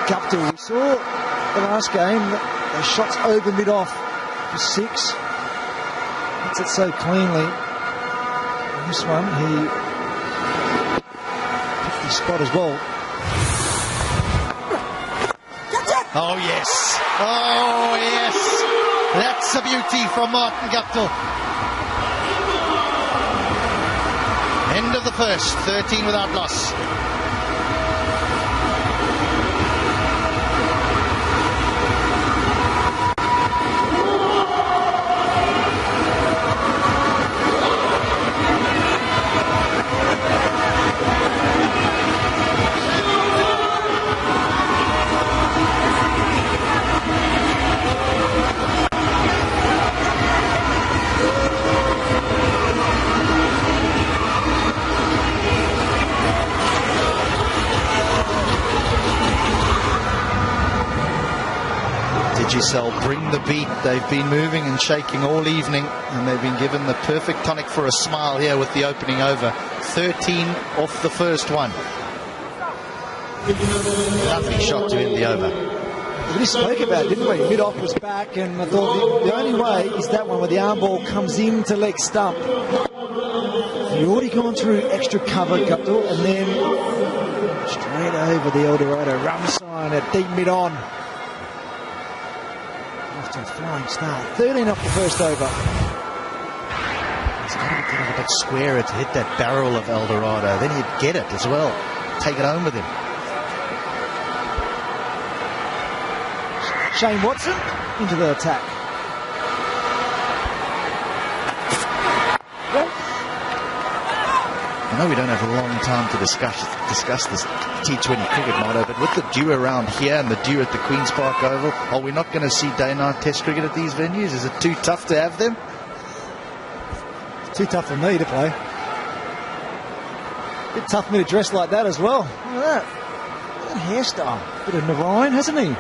Gupta. We saw the last game, the shots over mid-off for 6. Hits it so cleanly. In this one, he picked his spot as well. Oh, yes. Oh, yes. That's a beauty from Martin Gupta. End of the first, 13 without loss. Digicel bring the beat. They've been moving and shaking all evening, and they've been given the perfect tonic for a smile here with the opening over. 13 off the first one. Lovely shot to end the over. We just spoke about it, didn't we? Mid-off was back, and I thought the only way is that one where the arm ball comes into leg stump. You've already gone through extra cover, Gupta, and then straight over the Eldorado rum sign at deep mid-on. Off to a flying start. 13 off the first over. He's got to get a bit squarer to hit that barrel of Eldorado. Then he'd get it as well. Take it home with him. Shane Watson into the attack. I know we don't have a long time to discuss this T20 cricket motto, but with the dew around here and the dew at the Queen's Park Oval, are we not going to see day-night test cricket at these venues? Is it too tough to have them? It's too tough for me to play. Bit tough for me to dress like that as well. Look at that. Look at that hairstyle. Bit of Narayan, hasn't he?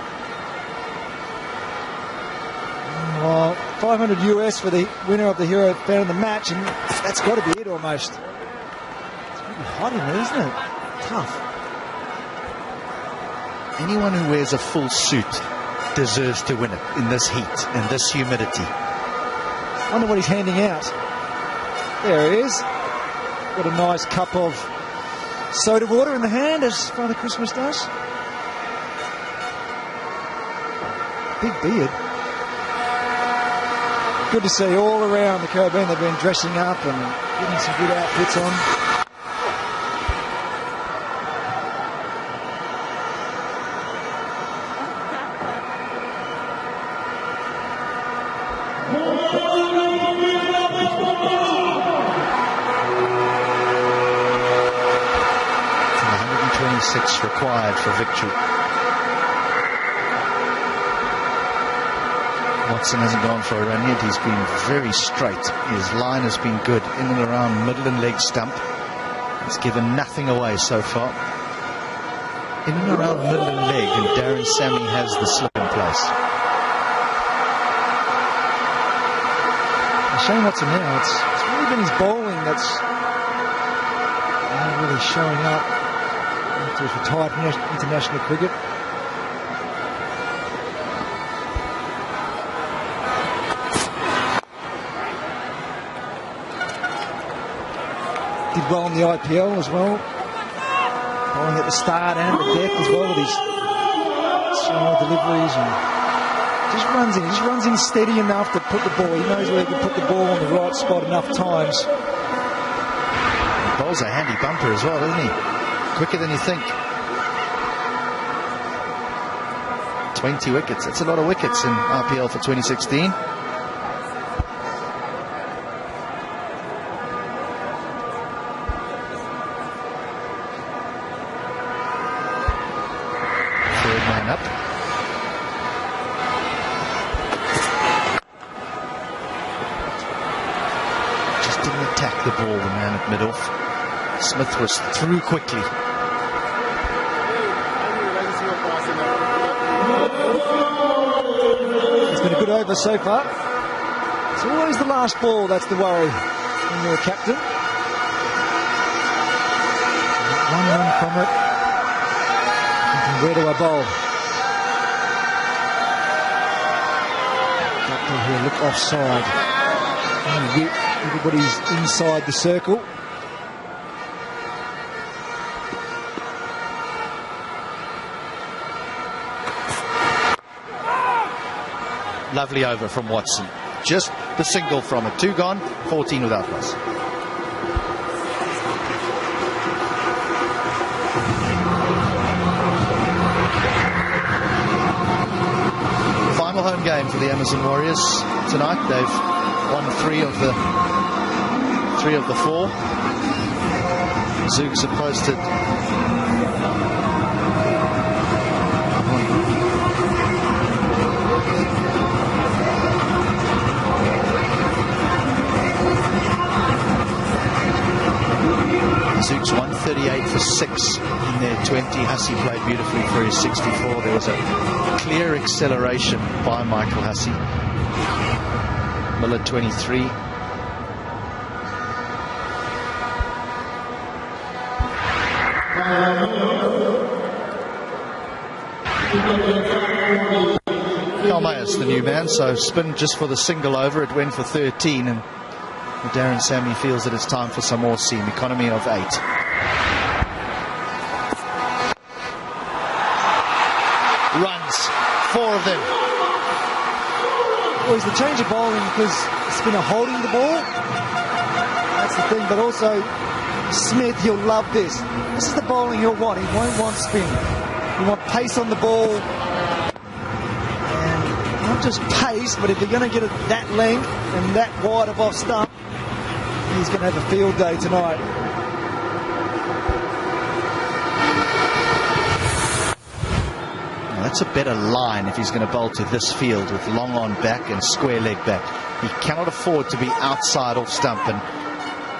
Well, 500 US for the winner of the Hero Fan of the Match, and that's got to be it almost. It's really hot in there, isn't it? Tough. Anyone who wears a full suit deserves to win it in this heat and this humidity. Wonder what he's handing out. There he is. Got a nice cup of soda water in the hand, as Father Christmas does. Big beard. Good to see all around the Caribbean. They've been dressing up and getting some good outfits on. It's 126 required for victory. Watson hasn't gone for a run yet. He's been very straight. His line has been good in and around middle and leg stump. He's given nothing away so far. In and around middle and leg, and Darren Sammy has the slip in place. Shane Watson now, it's really been his bowling that's really showing up after he's retired from international cricket. Did well in the IPL as well. Bowling at the start and the death as well with his slow deliveries, and just runs in steady enough to put the ball. He knows where he can put the ball on the right spot enough times. He bowls a handy bumper as well, doesn't he? Quicker than you think. 20 wickets. That's a lot of wickets in IPL for 2016. Up. Just didn't attack the ball, the man at mid-off. Smith was through quickly. It's been a good over so far. It's always the last ball that's the worry when you're a captain. 1 run from it. Where do I bowl? Guptill here look offside. Everybody's inside the circle. Lovely over from Watson. Just the single from it. 2 gone, 14 without loss. Final home game for the Amazon Warriors tonight. They've won 3 of the 4. ZOUKS have posted ZOUKS 138 for 6 in their 20. Hussey played beautifully for his 64. There was a clear acceleration by Michael Hussey. Miller 23. Kalmaya's the new man, so spin just for the single over. It went for 13, and Darren Sammy feels that it's time for some more seam. Economy of 8. Runs, 4 of them. Well, he's the change of bowling because spinner holding the ball. That's the thing, but also Smith, he'll love this. This is the bowling he'll want. He won't want spin. He want pace on the ball. And not just pace, but if you're going to get it that length and that wide of off stump, he's going to have a field day tonight. Well, that's a better line if he's going to bowl to this field with long on back and square leg back. He cannot afford to be outside off stump, and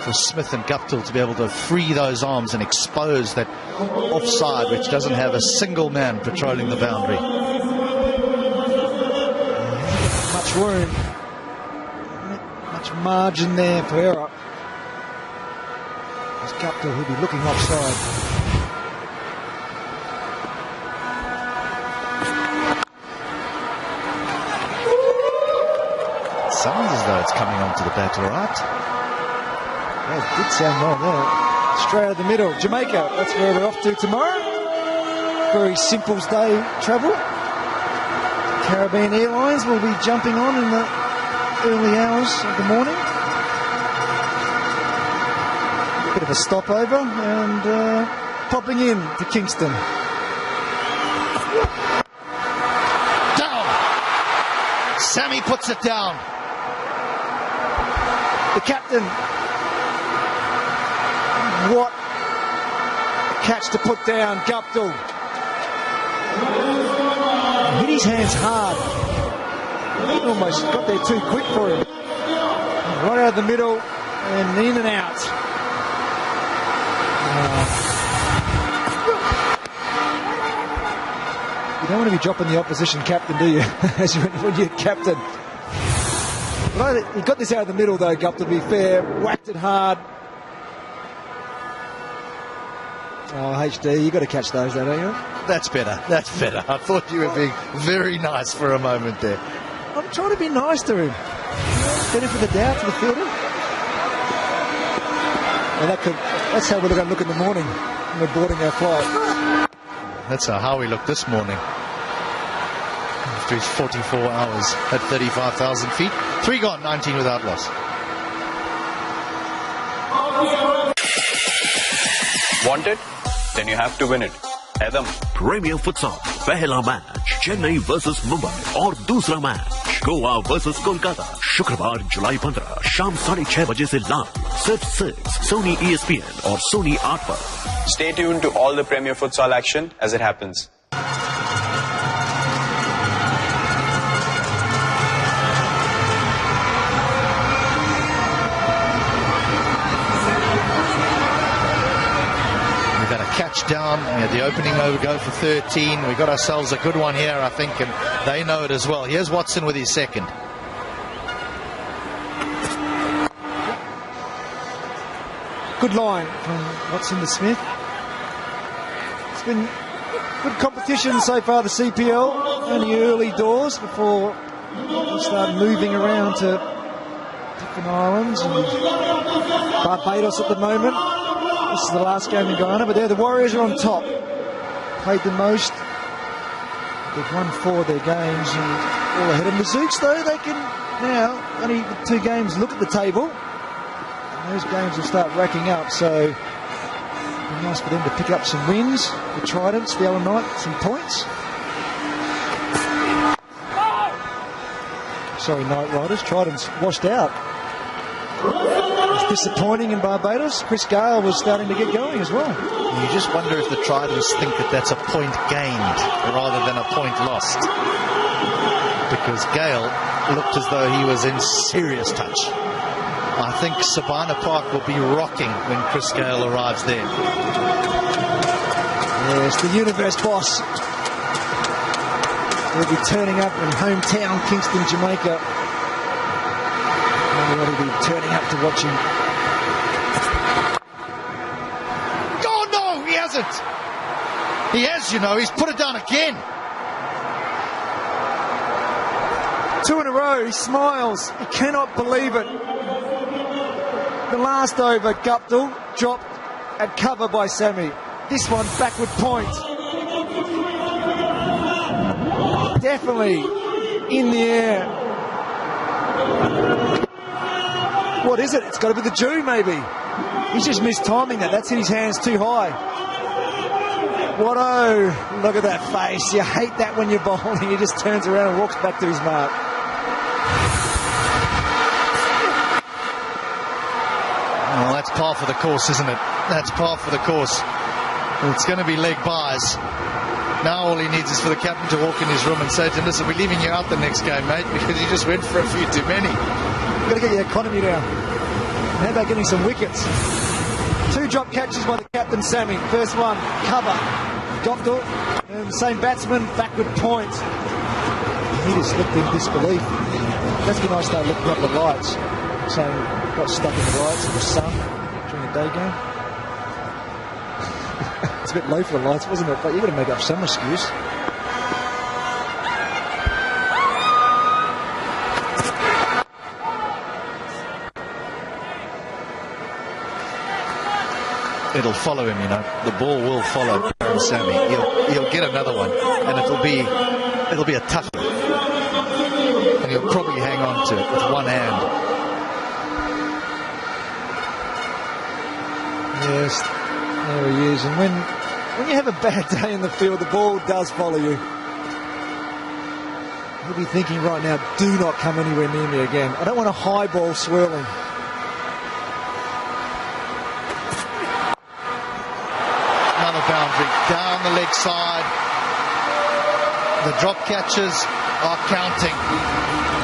for Smith and Guptill to be able to free those arms and expose that offside, which doesn't have a single man patrolling the boundary. Much room, much margin there for error. As Guptill, who'll be looking offside. Sounds as though it's coming onto the bat, all right. Yeah, it did sound well there. Straight out the middle. Jamaica, that's where we're off to tomorrow. Very simple day travel. Caribbean Airlines will be jumping on in the early hours of the morning. Bit of a stopover and popping in to Kingston. Down! Sammy puts it down. The captain. What a catch to put down, Guptill. Hit his hands hard. Almost got there too quick for him. Right out of the middle and in and out. You don't want to be dropping the opposition captain, do you? As when you're captain. But he got this out of the middle though, Guptill, to be fair. Whacked it hard. Oh, HD, you got to catch those, don't you? That's better. That's better. I thought you were being very nice for a moment there. I'm trying to be nice to him. Better for the doubt to the fielder. Well, that's how we're going to look in the morning when we're boarding our flight. That's how we looked this morning. After his 44 hours at 35,000 feet. 3 gone, 19 without loss. Want it? Then you have to win it. Adam. Premier Futsal पहला match Chennai versus Mumbai और दूसरा match Goa versus Kolkata शुक्रवार जुलाई 15 शाम 6:30 बजे से live सिर्फ 6 Soni ESPN और सोनी 8 पर. Stay tuned to all the Premier Futsal action as it happens. Catch down. We had the opening over go for 13. We got ourselves a good one here, I think, and they know it as well. Here's Watson with his second. Good line from Watson to Smith. It's been good competition so far, the CPL. Only early doors before They'll start moving around to different islands and Barbados at the moment. This is the last game in Guyana, but there the Warriors are on top. Played the most. They've won 4 of their games and all ahead. And the ZOUKS, though, they can now, only 2 games, look at the table. And those games will start racking up, so it'll be nice for them to pick up some wins. The Tridents the other night, some points. Sorry, Night Riders. Tridents washed out. It's disappointing in Barbados. Chris GAW was starting to get going as well. You just wonder if the Tridents think that that's a point gained rather than a point lost. Because Gale looked as though he was in serious touch. I think Sabina Park will be rocking when Chris GAW arrives there. Yes, the universe boss. He'll be turning up in hometown Kingston, Jamaica. Everybody will be turning up to watch him. Oh no, he hasn't. He has, you know, he's put it down again. 2 in a row, he smiles. He cannot believe it. The last over, GAW dropped at cover by Sammy. This one, backward point. Definitely in the air. What is it? It's got to be the Jew, maybe. He's just mistiming that. That's in his hands too high. What, oh, look at that face. You hate that when you're bowling. He just turns around and walks back to his mark. Well, that's par for the course, isn't it? That's par for the course. It's going to be leg buys. Now all he needs is for the captain to walk in his room and say to him, listen, we're leaving you out the next game, mate, because you just went for a few too many. You've got to get your economy down. How about getting some wickets? 2 drop catches by the captain, Sammy. First one, cover. GAW, and the same batsman, backward point. He just looked in disbelief. That's when I started looking up the lights, saying, got stuck in the lights in the sun during the day game. It's a bit low for the lights, wasn't it? But you've got to make up some excuse. It'll follow him, you know. The ball will follow Sammy. He'll get another one, and it'll be a tough one. And he'll probably hang on to it with one hand. Yes, there he is. And when you have a bad day in the field, the ball does follow you. He'll be thinking right now, do not come anywhere near me again. I don't want a high ball swirling. Another boundary down the leg side. The drop catches are counting.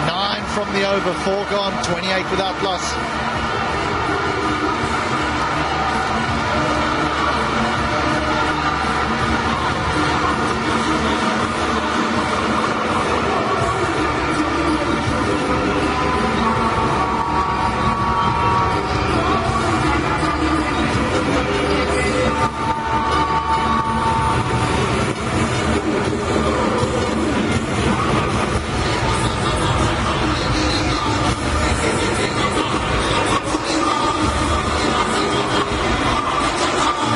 9 from the over, 4 gone, 28 without loss.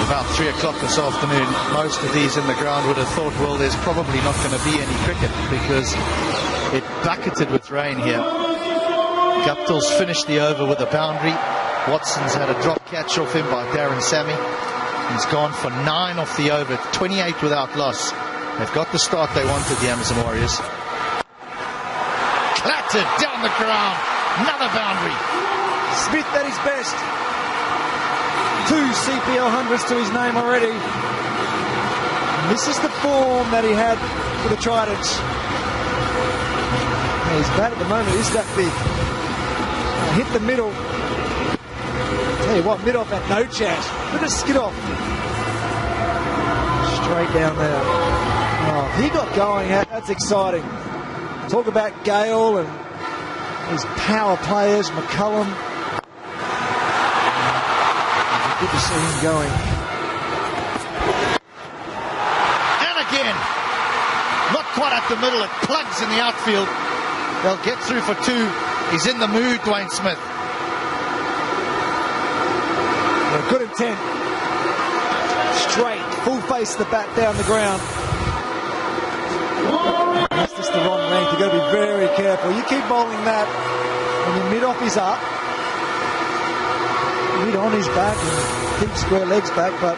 About 3 o'clock this afternoon, most of these in the ground would have thought, well, there's probably not going to be any cricket because it bucketed with rain here. Guptill's finished the over with a boundary. Watson's had a drop catch off him by Darren Sammy. He's gone for 9 off the over, 28 without loss. They've got the start they wanted, the Amazon Warriors. Clattered down the ground, another boundary. Smith at his best. 2 CPL hundreds to his name already. And this is the form that he had for the Tridents. Yeah, his bat at the moment is that big. Hit the middle. Tell you what, mid-off at no chat. Look at skid off. Straight down there. Oh, he got going. That's exciting. Talk about GAW and his power players, McCullum. Good to see him going. And again, not quite at the middle, it plugs in the outfield. They'll get through for 2. He's in the mood, Dwayne Smith. Yeah, good intent. Straight, full face of the bat down the ground. That's just the wrong length. You've got to be very careful. You keep bowling that, and your mid-off is up. Mid on his back and keep square legs back, but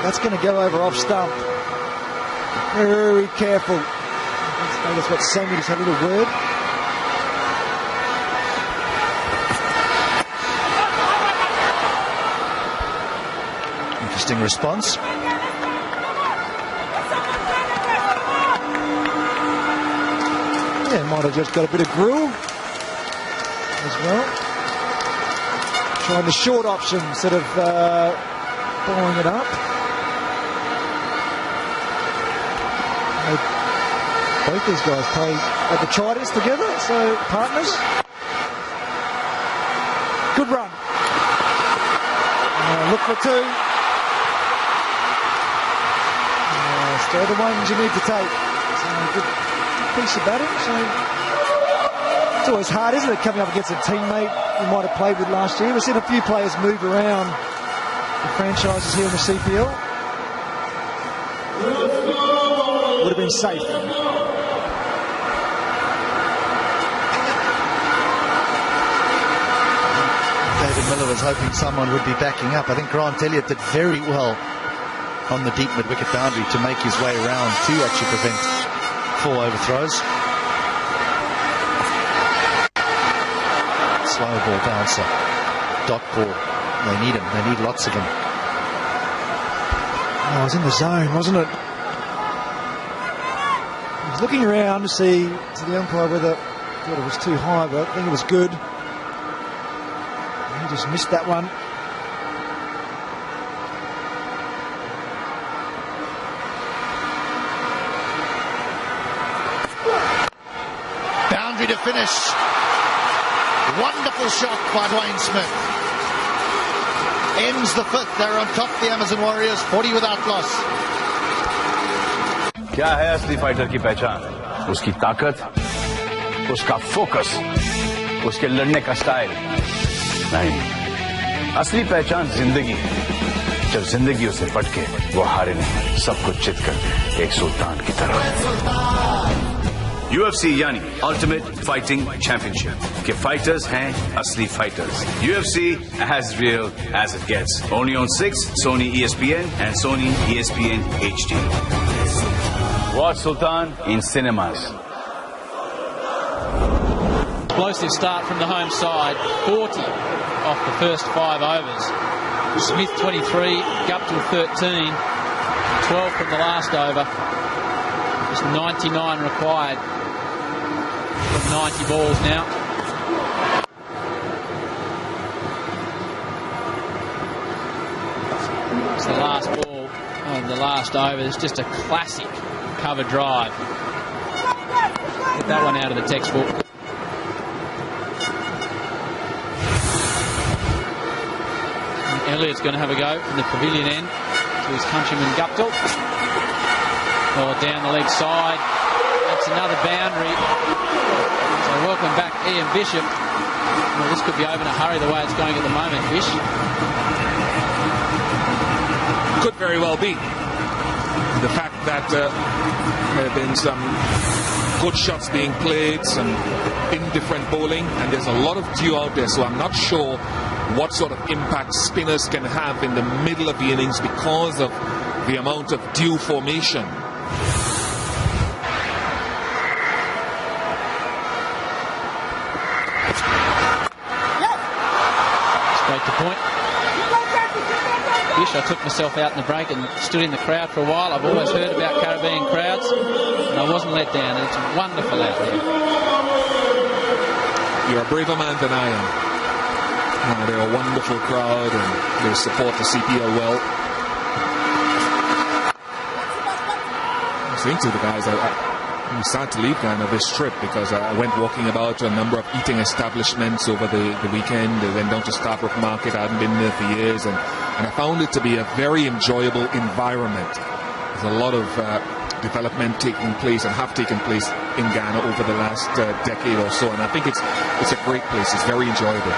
that's going to go over off stump. Very careful. That's what Sammy just had a little word. Interesting response. Yeah, might have just got a bit of gruel as well. Trying the short option instead of blowing it up. Both these guys play at the Tridents together, so partners. Good run. Look for 2. Stay the ones you need to take. So good piece of batting. So it's always hard, isn't it, coming up against a teammate you might have played with last year. We've seen a few players move around the franchises here in the CPL. Would have been safe. David Miller was hoping someone would be backing up. I think Grant Elliott did very well on the deep mid-wicket boundary to make his way around to actually prevent 4 overthrows. Slow ball bouncer. Dot ball. They need him. They need lots of them. Oh, it was in the zone, wasn't it? He was looking around to see to the umpire whether he thought it was too high, but I think it was good. He just missed that one. Boundary to finish. Wonderful shot by Dwayne Smith. Ends the 5th. They're on top of the Amazon Warriors, 40 without loss. क्या है असली fighter की पहचान? उसकी ताकत, उसका focus, उसके लड़ने का स्टाइल। नहीं, असली पहचान जिंदगी है। जब जिंदगी उसे पटके, वो हारे नहीं, सब कुछ चित कर दे, एक सुल्तान की तरह। UFC यानी अल्टीमेट फाइटिंग चैंपियनशिप के फाइटर्स हैं असली fighters. UFC as real as it gets. Only on 6, Sony ESPN and Sony ESPN HD. Watch Sultan in cinemas. Explosive start from the home side. 40 off the first 5 overs. Smith 23, Guptill 13, 12 from the last over. Just 99 required from 90 balls now. It's the last ball of the last over. It's just a classic cover drive. Get that one out of the textbook. And Elliott's going to have a go from the pavilion end to his countryman Guptill. Oh, down the leg side. That's another boundary. So welcome back Ian Bishop. Well, this could be over in a hurry the way it's going at the moment, Bish. Could very well be. The fact that there have been some good shots being played, some indifferent bowling, and there's a lot of dew out there, so I'm not sure what sort of impact spinners can have in the middle of the innings because of the amount of dew formation. Straight to point. Bish, I took myself out in the break and stood in the crowd for a while. I've always heard about Caribbean crowds, and I wasn't let down. It's wonderful out there. You're a braver man than I am. They're a wonderful crowd, and they support the CPL well. I was saying to the guys, I'm sad to leave Guyana this trip because I went walking about to a number of eating establishments over the weekend. I went down to Starbrook Market. I hadn't been there for years, and I found it to be a very enjoyable environment. There's a lot of development taking place and have taken place in Ghana over the last decade or so, and I think it's a great place. It's very enjoyable.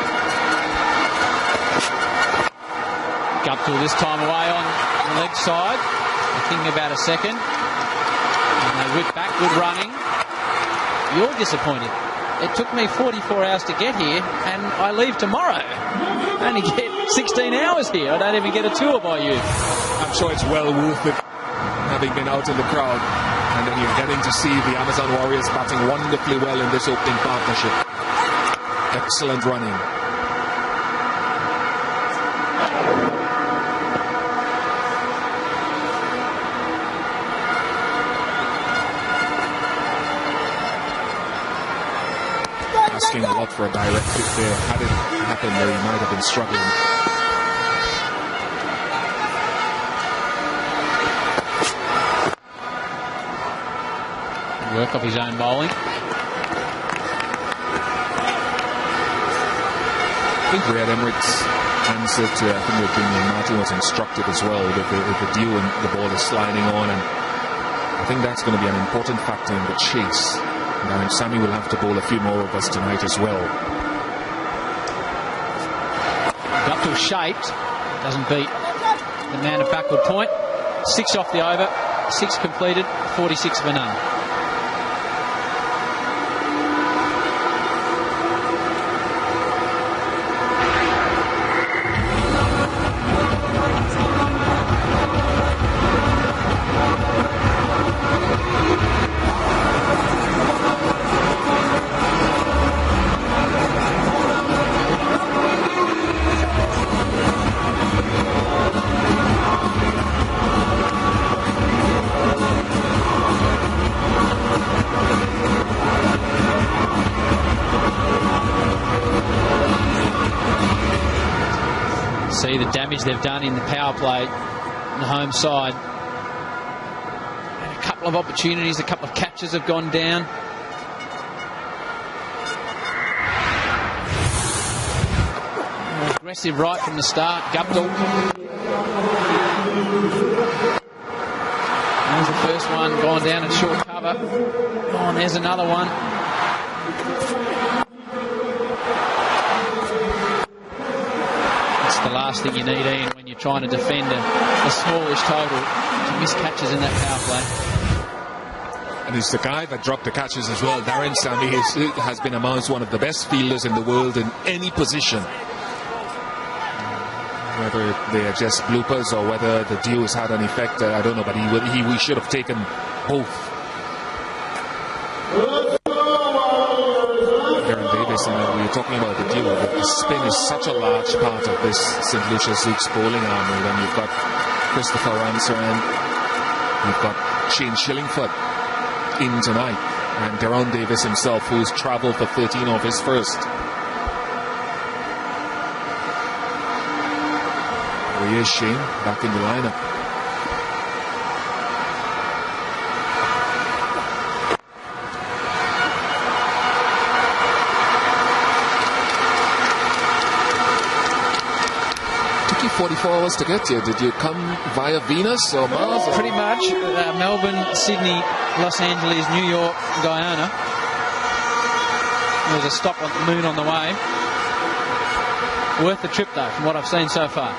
Guptill this time away on the leg side. They're thinking about a second. And they whip back, good running. You're disappointed. It took me 44 hours to get here, and I leave tomorrow. I only get 16 hours here. I don't even get a tour by you. I'm sure it's well worth it, having been out in the crowd. And then you're getting to see the Amazon Warriors batting wonderfully well in this opening partnership. Excellent running. Asking a lot for a direct hit there. Had it happened there, he might have been struggling. Work off his own bowling. I think Riyad Emirates answered to, I think the Kenyan Martin was instructed as well with the dew and the ball is sliding on, and I think that's going to be an important factor in the chase. Now Sammy will have to bowl a few more of us tonight as well. Guptill shaped, doesn't beat the man at backward point. 6 off the over, 6 completed, 46 for none. See the damage they've done in the power play on the home side. And a couple of opportunities, a couple of catches have gone down. More aggressive right from the start. Guptill. There's the first one, gone down at short cover. Oh, and there's another one. The last thing you need, Ian, when you're trying to defend a smallish total, to miss catches in that power play. And he's the guy that dropped the catches as well. Darren Sammy has been amongst one of the best fielders in the world in any position. Whether they are just bloopers or whether the dew has had an effect, I don't know, but we should have taken both. We were talking about the dew. The spin is such a large part of this St. Lucia ZOUKS bowling army. When you've got Christopher Ransoran, you've got Shane Shillingford in tonight, and Deron Davis himself, who's travelled for 13 of his first. There he is, Shane, back in the lineup. Took you 44 hours to get here. Did you come via Venus or Mars? Pretty much. Melbourne, Sydney, Los Angeles, New York, Guyana. There was a stop on the moon on the way. Worth the trip though, from what I've seen so far.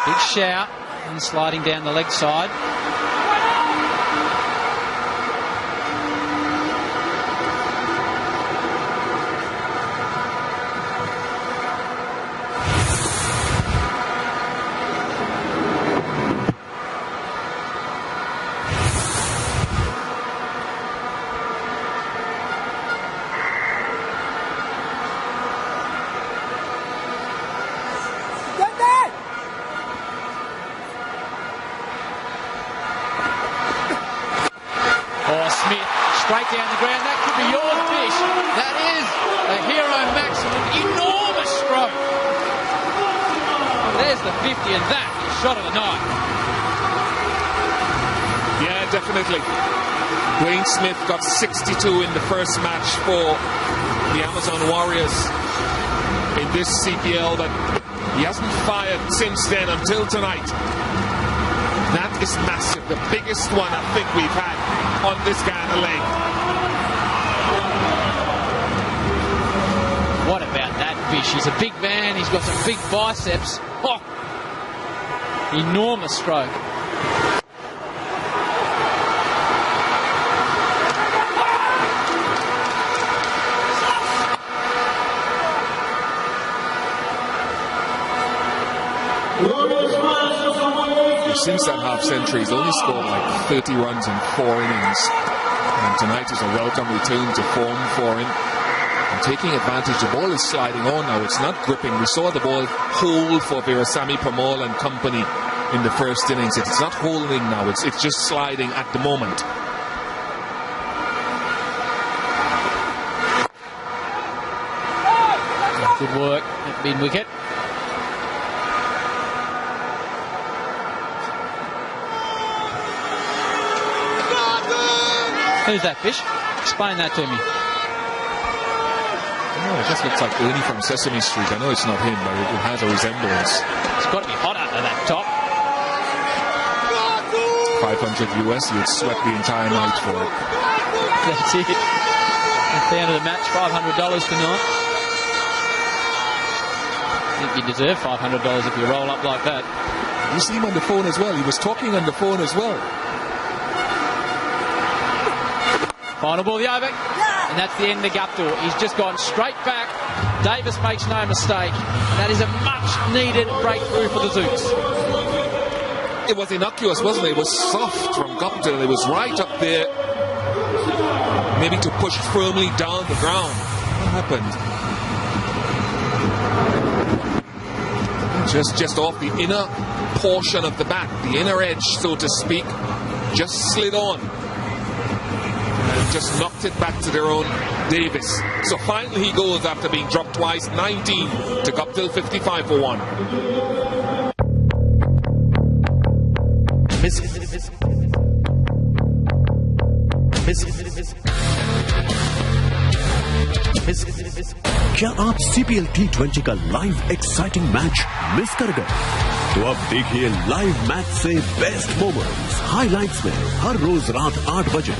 Big shout and sliding down the leg side. Straight down the ground, that could be your fish. That is a hero maximum, enormous stroke. There's the 50 and that is shot of the night. Yeah, definitely. Dwayne Smith got 62 in the first match for the Amazon Warriors in this CPL, but he hasn't fired since then until tonight. That is massive, the biggest one I think we've had on this Guyana leg. What about that fish? He's a big man, he's got some big biceps. Oh, enormous stroke. Since that half century, he's only scored like 30 runs in 4 innings. And tonight is a welcome return to form for him. And taking advantage, the ball is sliding on now. It's not gripping. We saw the ball hold for Virasamy Pamal and company in the first innings. It's not holding now. It's just sliding at the moment. Good work at mid-wicket. Who's that fish? Explain that to me. Oh, it just looks like Ernie from Sesame Street. I know it's not him, but it has a resemblance. It's got to be hot under that top. 500 US, you'd sweat the entire night for it. That's it. At the end of the match, $500 tonight. I think you deserve $500 if you roll up like that. You see him on the phone as well. He was talking on the phone as well. Final ball of the over, and that's the end of Guptill. He's just gone straight back. Davis makes no mistake. That is a much-needed breakthrough for the Zouks. It was innocuous, wasn't it? It was soft from Guptill. It was right up there, maybe to push firmly down the ground. What happened? Just off the inner portion of the bat, the inner edge, so to speak, just slid on. Just knocked it back to their own Davis. So finally he goes after being dropped twice, 19 to Guptill, 55 for 1. क्या आप CPL T20 का live exciting match miss कर गए? तो अब देखिए live match से best moments highlights में हर रोज रात 8 बजे।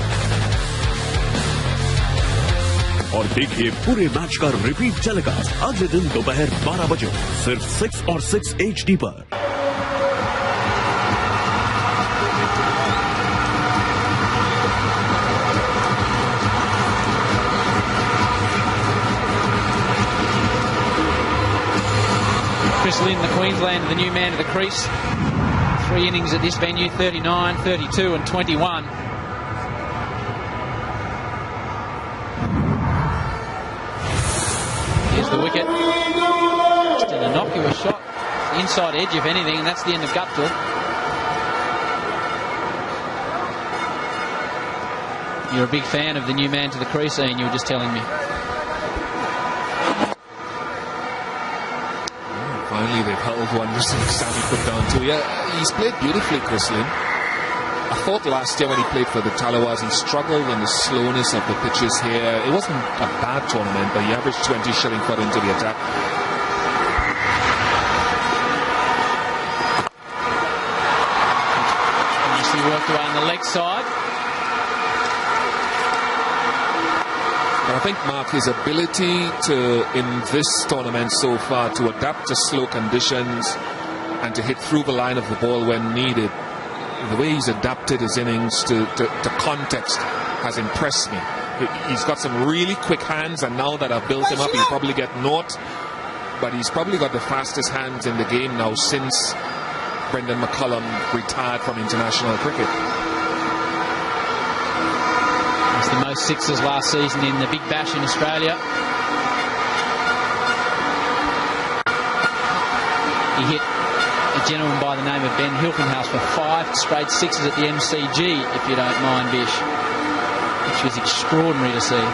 और देखिए पूरे मैच का रिपीट चलेगा अगले दिन दोपहर 12 बजे सिर्फ 6 और 6 HD पर। Chris Lynn, the Queenslander, the new man of the crease. 3 innings at this venue, 39, 32 and 21. Here's the wicket. Just an innocuous shot. Inside edge, if anything, and that's the end of Guptill. You're a big fan of the new man to the crease, Ian, you were just telling me. Finally, they've held one just Sammy put down too. Yeah, he's played beautifully, Chris Lynn. I thought last year when he played for the Talawas, he struggled on the slowness of the pitches here. It wasn't a bad tournament, but he averaged 20 shilling foot into the attack. Nicely worked away on the leg side. But I think, Mark, his ability to, in this tournament so far, to adapt to slow conditions and to hit through the line of the ball when needed, the way he's adapted his innings to context has impressed me. He's got some really quick hands, and now that I've built him up, he'll probably get naught. But he's probably got the fastest hands in the game now since Brendan McCullum retired from international cricket. The most sixes last season in the Big Bash in Australia. He hit a gentleman by the name of Ben Hilkenhaus for 5 straight sixes at the MCG, if you don't mind, Bish, which was extraordinary to see.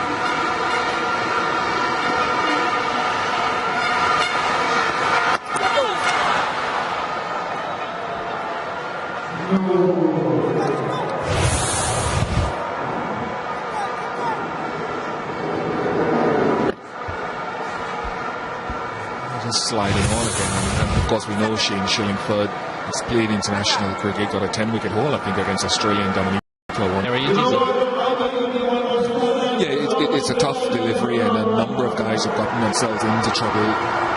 sliding on again. And of course, we know Shane Shillingford has played international cricket, got a 10-wicket haul, I think, against Australia and Dominica. Yeah, it's a tough delivery, and a number of guys have gotten themselves into trouble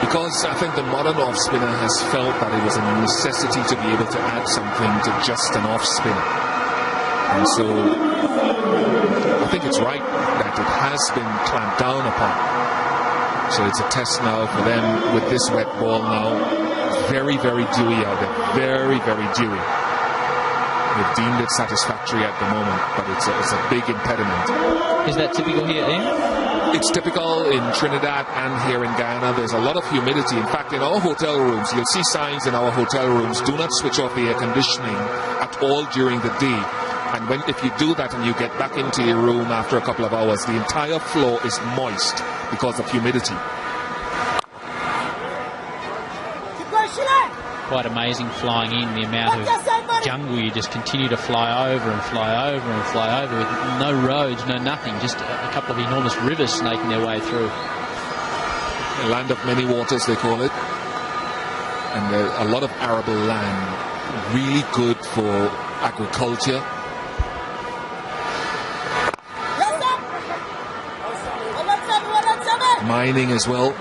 because I think the modern off-spinner has felt that it was a necessity to be able to add something to just an off-spinner. And so I think it's right that it has been clamped down upon. So it's a test now for them with this wet ball now. Very, very dewy out there. Very, very dewy. They've deemed it satisfactory at the moment, but it's a big impediment. Is that typical here, Ian? It's typical in Trinidad and here in Guyana. There's a lot of humidity. In fact, in our hotel rooms, you'll see signs in our hotel rooms, do not switch off the air conditioning at all during the day. And if you do that and you get back into your room after a couple of hours, the entire floor is moist because of humidity. Quite amazing flying in, the amount of jungle you just continue to fly over and fly over and fly over with no roads, no nothing, just a couple of enormous rivers snaking their way through. A land of many waters, they call it. And a lot of arable land, really good for agriculture. Mining as well.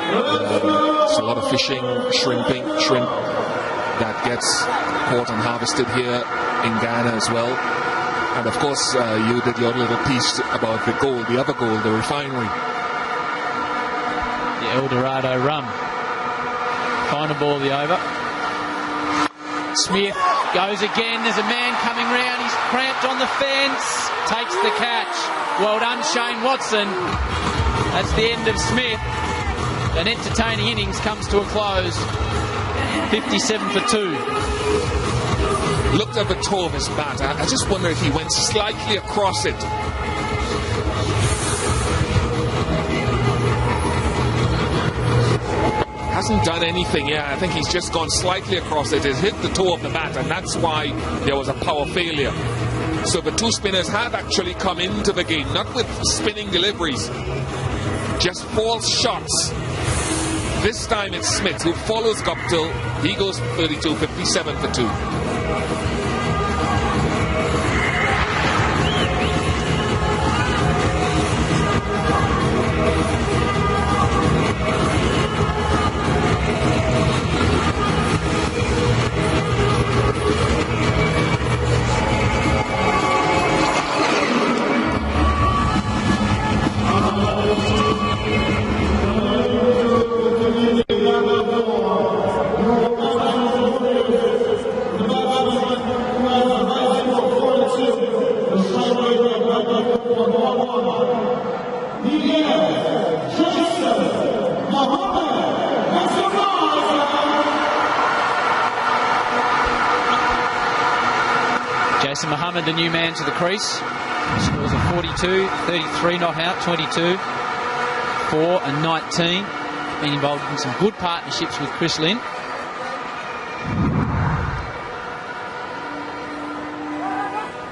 There's a lot of fishing, shrimp that gets caught and harvested here in Guyana as well. And of course, you did your little piece about the gold, the other gold, the refinery. The El Dorado rum. Final ball of the over. Smith goes again. There's a man coming round. He's cramped on the fence. Takes the catch. Well done, Shane Watson. That's the end of Smith. An entertaining innings comes to a close. 57 for 2. Looked at the toe of his bat. I just wonder if he went slightly across it. Hasn't done anything. Yeah, I think he's just gone slightly across it. It hit the toe of the bat, and that's why there was a power failure. So the two spinners have actually come into the game, not with spinning deliveries, just false shots. This time it's Smith who follows Guptill. He goes for 32, 57 for 2. Jason Mohammed, the new man to the crease. Scores of 42, 33 not out, 22, 4 and 19. Been involved in some good partnerships with Chris Lynn.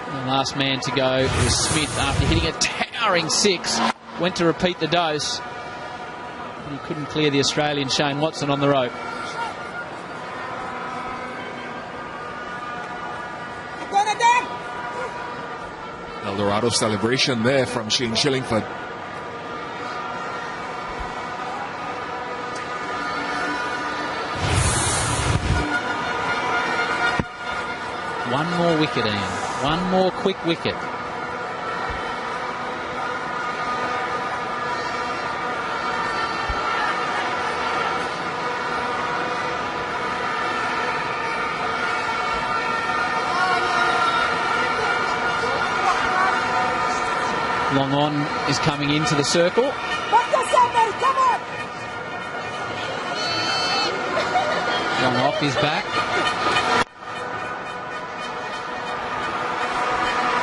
The last man to go was Smith after hitting a towering 6. Went to repeat the dose. But he couldn't clear the Australian Shane Watson on the rope. El Dorado celebration there from Shane Shillingford. One more wicket, Ian. One more quick wicket. Long on is coming into the circle. Long off is back.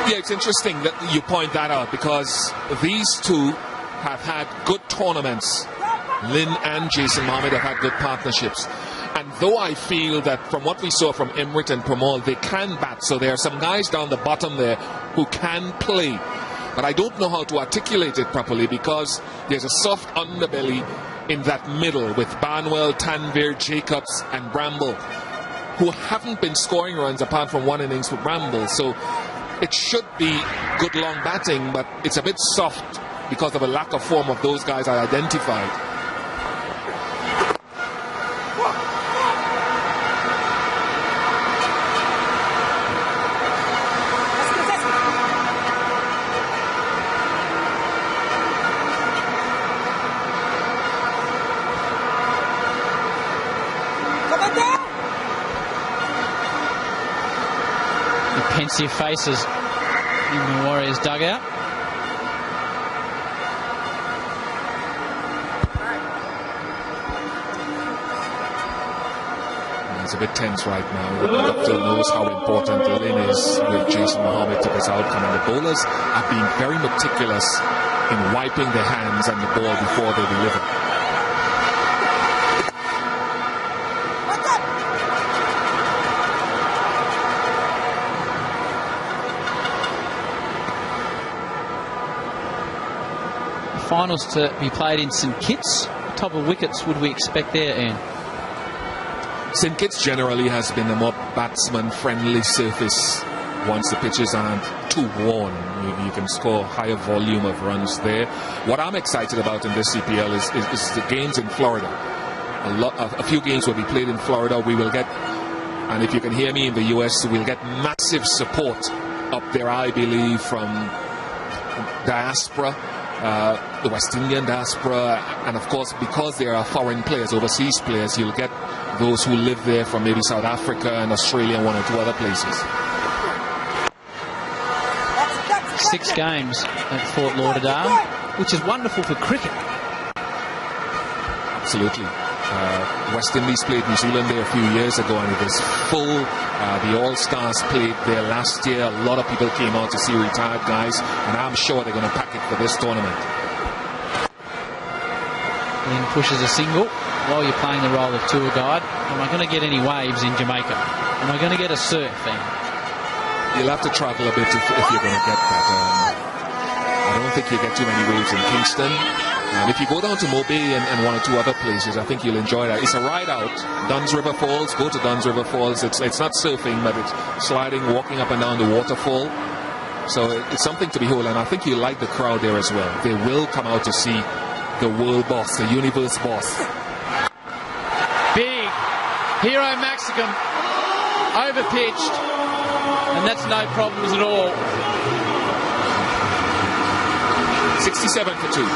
Yeah, it's interesting that you point that out because these two have had good tournaments. Lynn and Jason Mohammed have had good partnerships. And though I feel that from what we saw from Emrit and Pramal, they can bat. So there are some guys down the bottom there who can play. But I don't know how to articulate it properly because there's a soft underbelly in that middle with Barnwell, Tanvir, Jacobs and Bramble, who haven't been scoring runs apart from one innings with Bramble. So it should be good long batting, but it's a bit soft because of a lack of form of those guys I identified. Pensive faces in the Warriors dugout. It's a bit tense right now. Guptill knows how important the lane is with Jason Mohammed to his outcome, and the bowlers are being very meticulous in wiping their hands and the ball before they deliver. Finals to be played in St Kitts. What type of wickets would we expect there, Ian? St Kitts generally has been a more batsman-friendly surface once the pitches aren't too worn. You can score higher volume of runs there. What I'm excited about in this CPL is the games in Florida. A few games will be played in Florida. We will get, and if you can hear me in the US, we'll get massive support up there, I believe, from diaspora. The West Indian diaspora, and of course, because there are foreign players, overseas players, you'll get those who live there from maybe South Africa and Australia and one or two other places. 6 games at Fort Lauderdale, which is wonderful for cricket. Absolutely. West Indies played New Zealand there a few years ago, and it was full. The All-Stars played there last year. A lot of people came out to see retired guys, and I'm sure they're going to pack it for this tournament. Then pushes a single while you're playing the role of tour guide. Am I going to get any waves in Jamaica? Am I going to get a surf then? You'll have to travel a bit if you're going to get that. I don't think you get too many waves in Kingston. And if you go down to Mobay and one or two other places, I think you'll enjoy that. It's a ride out. Duns River Falls, go to Duns River Falls. It's not surfing, but it's sliding, walking up and down the waterfall. So it's something to behold, and I think you'll like the crowd there as well. They will come out to see the world boss, the universe boss. Big Hero Maxicum overpitched, and that's no problems at all. 67 for 2.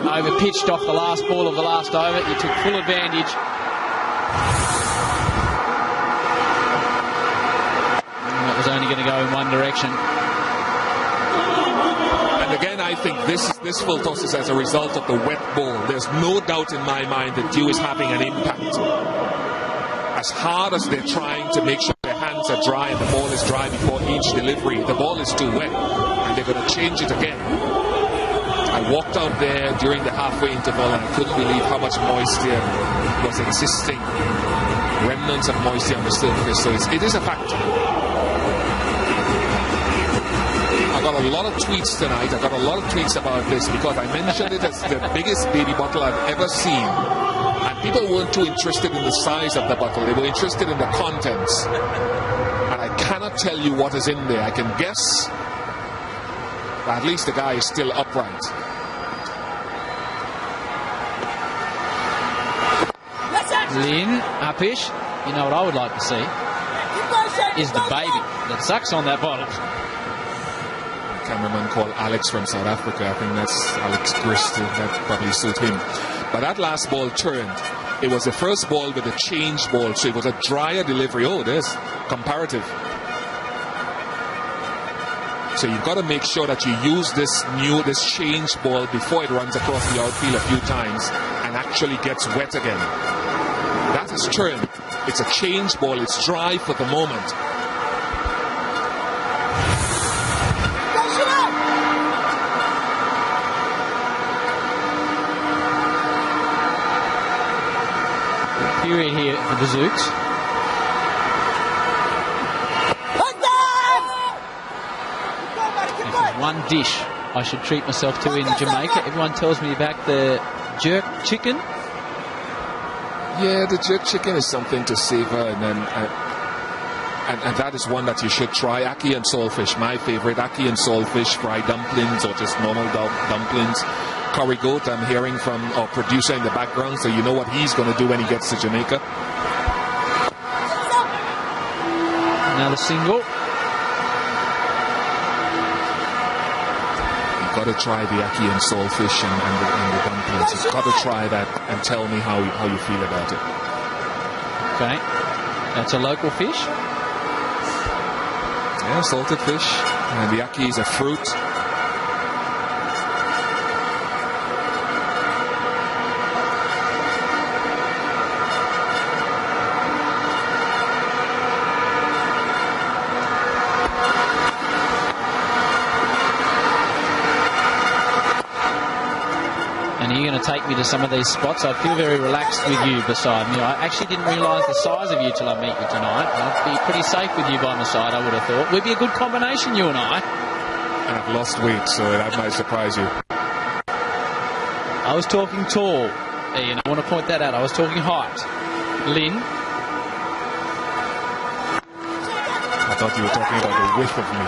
Overpitched off the last ball of the last over. He took full advantage. And that was only going to go in one direction. And again, I think this full toss is as a result of the wet ball. There's no doubt in my mind that dew is having an impact. As hard as they're trying to make sure their hands are dry and the ball is dry before each delivery, the ball is too wet, and they're going to change it again. I walked out there during the halfway interval and I couldn't believe how much moisture was existing. Remnants of moisture on the surface, so it is a factor. I got a lot of tweets tonight. I got a lot of tweets about this because I mentioned it as the biggest baby bottle I've ever seen. And people weren't too interested in the size of the bottle. They were interested in the contents. And I cannot tell you what is in there. I can guess. But at least the guy is still upright. Lynn, Upish, you know what I would like to see is the baby that sucks on that bottle. A cameraman called Alex from South Africa. I think that's Alex Grist. That probably suit him. But that last ball turned. It was the first ball with a change ball, so it was a drier delivery. Oh, there's comparative. So you've got to make sure that you use this change ball before it runs across the outfield a few times and actually gets wet again. That is turned. It's a change ball. It's dry for the moment. Period here for the ZOUKS. One dish I should treat myself to in Jamaica. Everyone tells me about the jerk chicken. Yeah, the jerk chicken is something to savor, and that is one that you should try. Ackee and saltfish, my favorite. Ackee and saltfish, fried dumplings or just normal dumplings. Curry goat, I'm hearing from our producer in the background, so you know what he's going to do when he gets to Jamaica. Another single. Got to try the ackee and saltfish and the dumplings. You've got to try that and tell me how you feel about it. Okay, that's a local fish. Yeah, salted fish, and the ackee is a fruit. You're going to take me to some of these spots. I feel very relaxed with you beside me. I actually didn't realise the size of you till I meet you tonight. I'd be pretty safe with you by my side, I would have thought. We'd be a good combination, you and I. And I've lost weight, so that might surprise you. I was talking tall, Ian. I want to point that out. I was talking height. Lynn. I thought you were talking about the width of me.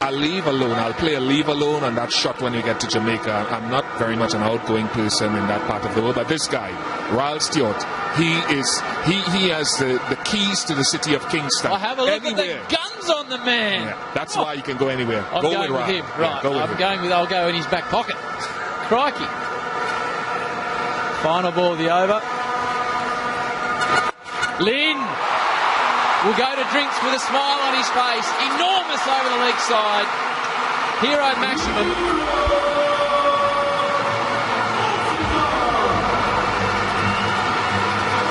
I'll leave alone. I'll play a leave alone on that shot when you get to Jamaica. I'm not very much an outgoing person in that part of the world, but this guy, Ryle Stewart, he has the keys to the city of Kingston. Well, have a look at the guns on the man. Yeah, that's why you can go anywhere. I'm go going with him. Right, yeah, I'll go in his back pocket. Crikey. Final ball of the over. Lynn will go to drinks with a smile on his face. Enormous over the leg side. Hero maximum.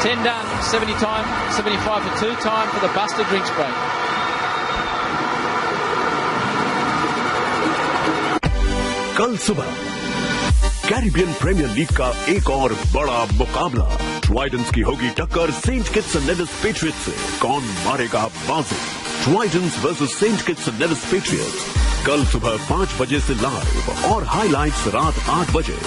$10 done, 70 time, 75 for 2 time for the Buster drinks break. कल सुबह Caribbean Premier League का एक और बड़ा मुकाबला Tridents की होगी टक्कर Saint Kitts and Nevis Patriots से। कौन मारेगा बाजी? Tridents versus Saint Kitts and Nevis Patriots कल सुबह 5 बजे से लाइव और हाइलाइट्स रात 8 बजे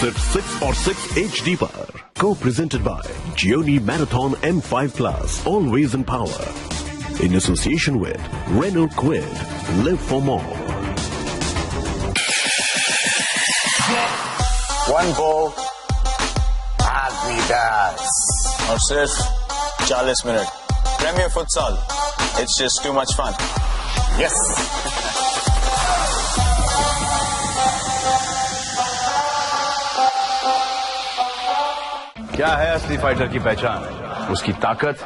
सिर्फ 6 और 6 HD पर। को presented by Gionee Marathon M5+, always in power, in association with Renault Kwid, live for more. One ball, Adidas. और सिर्फ 40 minute. Premier Futsal. It's just too much fun. Yes. क्या है असली फाइटर की पहचान? उसकी ताकत,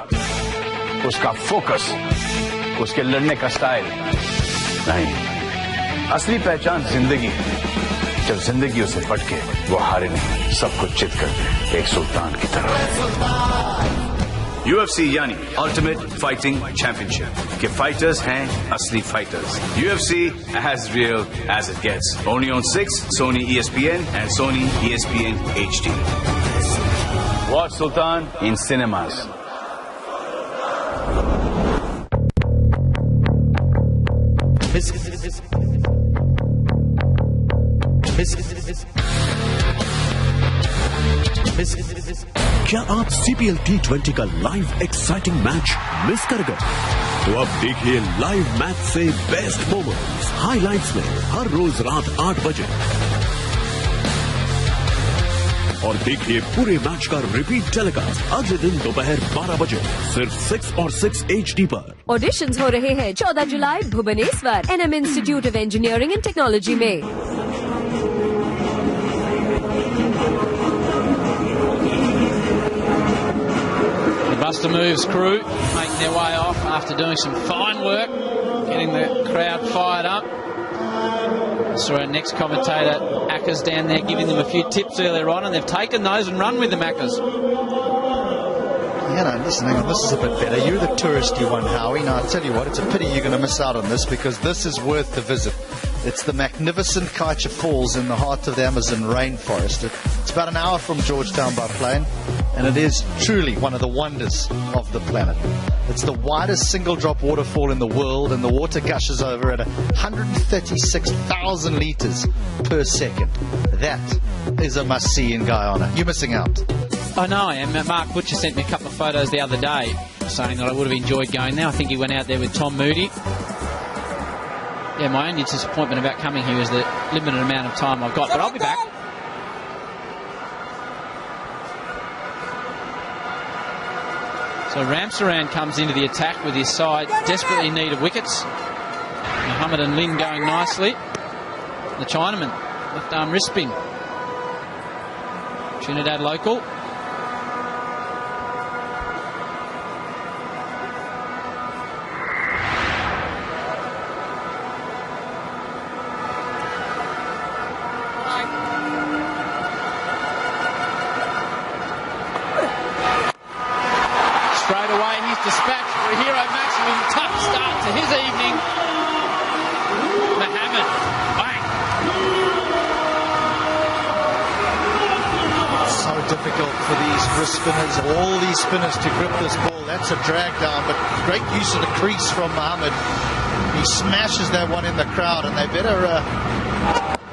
उसका फोकस, उसके लड़ने का स्टाइल नहीं, असली पहचान जिंदगी है। जब जिंदगी उसे पटके वो हारे नहीं, सबको चित कर दे एक सुल्तान की तरह। UFC यानी अल्टीमेट फाइटिंग चैंपियनशिप के फाइटर्स हैं असली fighters. UFC as real as it gets. Only on 6, Sony ESPN and Sony ESPN HD. Watch Sultan in cinemas. क्या आप CPL T20 का लाइव एक्साइटिंग मैच मिस कर गए? तो अब देखिए लाइव मैच से बेस्ट मोमेंट्स हाइलाइट्स में हर रोज रात 8 बजे और देखिए पूरे मैच का रिपीट टेलीकास्ट अगले दिन दोपहर 12 बजे सिर्फ 6 और 6 HD पर। ऑडिशंस हो रहे हैं 14 जुलाई Bhubaneswar NM institute of engineering and technology में। Buster Moves crew making their way off after doing some fine work, getting the crowd fired up. So our next commentator, Ackers, down there giving them a few tips earlier on, and they've taken those and run with them, Ackers. You know, listen, hang on, this is a bit better. You're the touristy one, Howie. Now, I'll tell you what, it's a pity you're going to miss out on this, because this is worth the visit. It's the magnificent Kaicha Falls in the heart of the Amazon rainforest. It's about an hour from Georgetown by plane, and it is truly one of the wonders of the planet. It's the widest single-drop waterfall in the world, and the water gushes over at 136,000 litres per second. That is a must-see in Guyana. You're missing out. I know I am. Mark Butcher sent me a couple of photos the other day saying that I would have enjoyed going there. I think he went out there with Tom Moody. Yeah, my only disappointment about coming here is the limited amount of time I've got, but I'll be back. So Ramsaran comes into the attack with his side desperately in need of wickets. Mohammed and Lin going nicely. The Chinaman, left arm wrist spin. Trinidad local. Dispatch for a hero maximum. Tough start to his evening. Mohammed, bang. So difficult for these wrist spinners, all these spinners to grip this ball. That's a drag down, but great use of the crease from Mohammed. He smashes that one in the crowd, and they better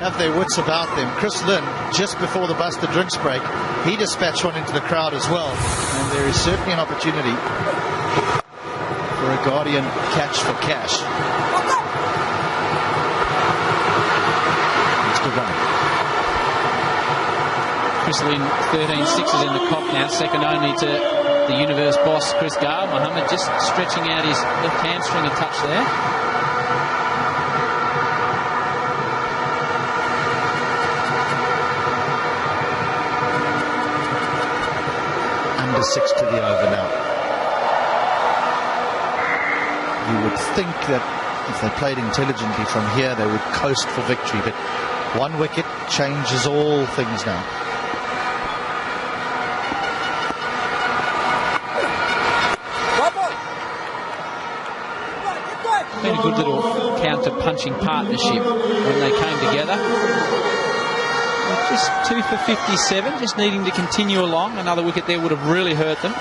have their wits about them. Chris Lynn, just before the Buster Drinks break, he dispatched one into the crowd as well, and there is certainly an opportunity for a Guardian catch for cash. It's good running. Chris Lynn, 13 sixes in the cop now, second only to the universe boss Chris GAW. Mohammed just stretching out his left hamstring a touch there. Under 6 to the over now. You would think that if they played intelligently from here, they would coast for victory, but one wicket changes all things now. Been a good little counter-punching partnership when they came together. Just 2 for 57, just needing to continue along. Another wicket there would have really hurt them.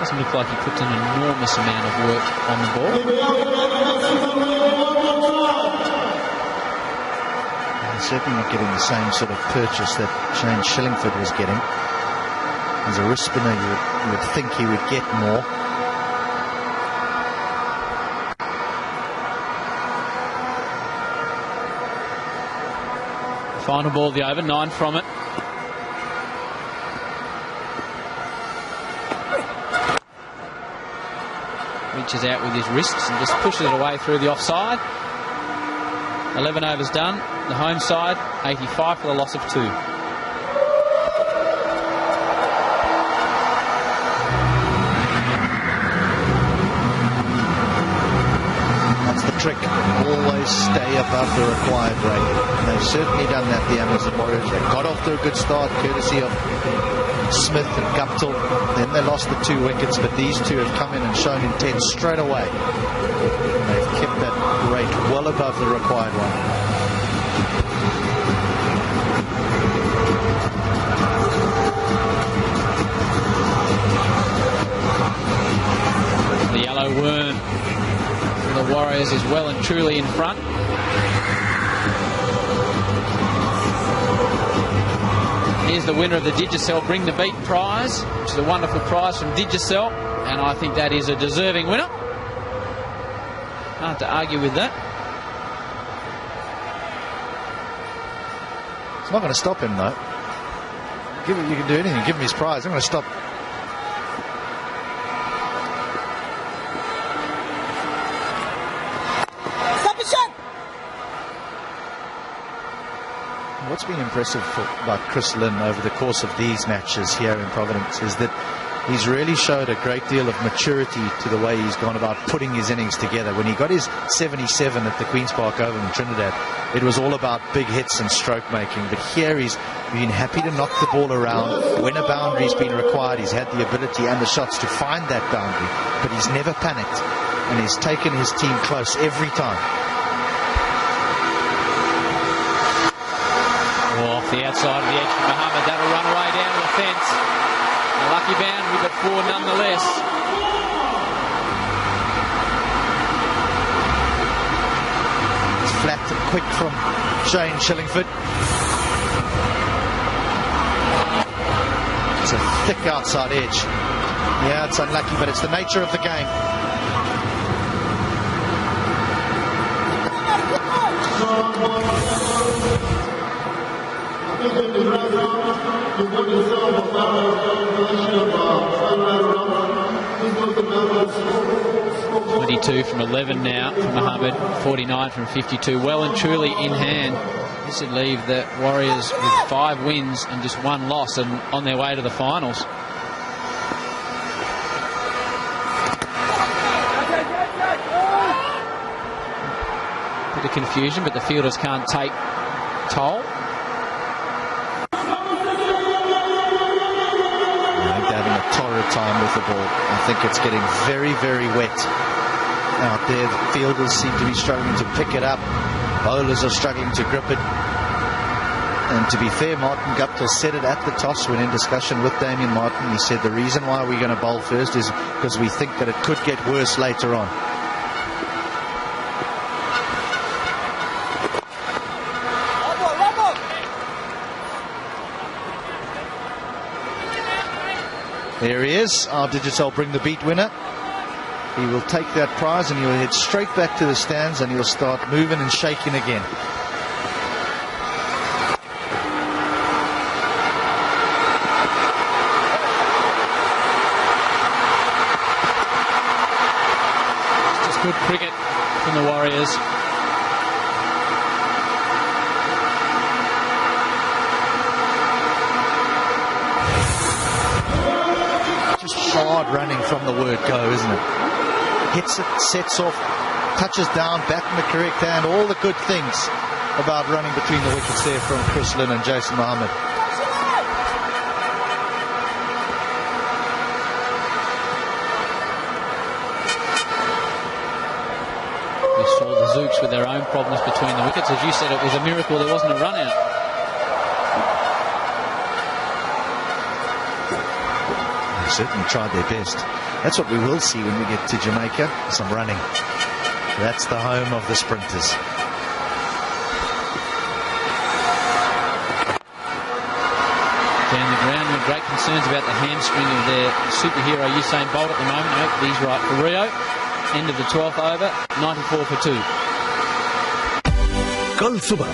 Doesn't look like he puts an enormous amount of work on the ball. He's certainly not getting the same sort of purchase that Shane Shillingford was getting. As a wrist spinner, you would think he would get more. Final ball of the over, 9 from it. Reaches out with his wrists and just pushes it away through the offside. 11 overs done. The home side, 85 for the loss of 2. That's the trick. Always stay above the required rate. And they've certainly done that, the Amazon Warriors. They got off to a good start, courtesy of Smith and Guptill. Then they lost the 2 wickets, but these two have come in and shown intent straight away. And they've kept that rate well above the required one. The yellow worm for the Warriors is well and truly in front. Here's the winner of the Digicel Bring the Beat prize, which is a wonderful prize from Digicel, and I think that is a deserving winner. Hard to argue with that. It's not going to stop him, though. You can do anything. Give him his prize. I'm going to stop. What's been impressive about Chris Lynn over the course of these matches here in Providence is that he's really showed a great deal of maturity to the way he's gone about putting his innings together. When he got his 77 at the Queen's Park Oval in Trinidad, it was all about big hits and stroke making. But here he's been happy to knock the ball around. When a boundary's been required, he's had the ability and the shots to find that boundary. But he's never panicked, and he's taken his team close every time. Off the outside of the edge for Mohammed. That'll run away down to the fence. A lucky boundary, but 4 nonetheless. It's flat and quick from Shane Shillingford. It's a thick outside edge. Yeah, it's unlucky, but it's the nature of the game. .22 from 11 now from Mohammed, 49 from 52. Well and truly in hand. This would leave the Warriors with 5 wins and just 1 loss and on their way to the finals. Bit of confusion, but the fielders can't take toll. Having a torrid time with the ball. I think it's getting very, very wet out there. The fielders seem to be struggling to pick it up. Bowlers are struggling to grip it. And to be fair, Martin Guptill said it at the toss when in discussion with Damien Martin. He said the reason why we're going to bowl first is because we think that it could get worse later on. There he is, our Digicel Bring the Beat winner. He will take that prize and he'll head straight back to the stands and he'll start moving and shaking again. Just good cricket from the Warriors. Hard running from the word go, isn't it? Hits it, sets off, touches down, back in the correct hand, all the good things about running between the wickets there from Chris Lynn and Jason Mohammed. We saw the ZOUKS with their own problems between the wickets. As you said, it was a miracle there wasn't a run out. Certainly tried their best. That's what we will see when we get to Jamaica, some running. That's the home of the sprinters. Down the ground with great concerns about the hamstring of their superhero Usain Bolt at the moment. I hope he's right for Rio. End of the 12th over, 94 for 2. कल सुबह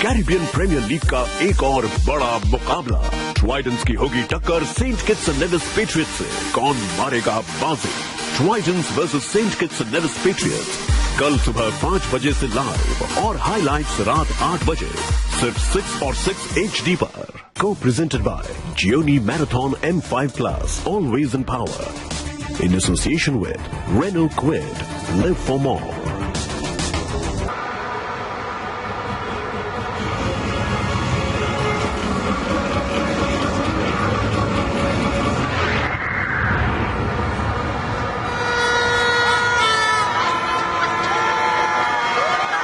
Caribbean Premier League का एक और बड़ा मुकाबला। Tridents की होगी टक्कर Saint Kitts and Nevis Patriots से। कौन मारेगा बाजी? Tridents versus Saint Kitts and Nevis Patriots कल सुबह 5 बजे से लाइव और हाइलाइट्स रात 8 बजे सिर्फ 6 और 6 HD पर। को presented by Gionee Marathon M5+, always in power, in association with Renault Kwid, live for more.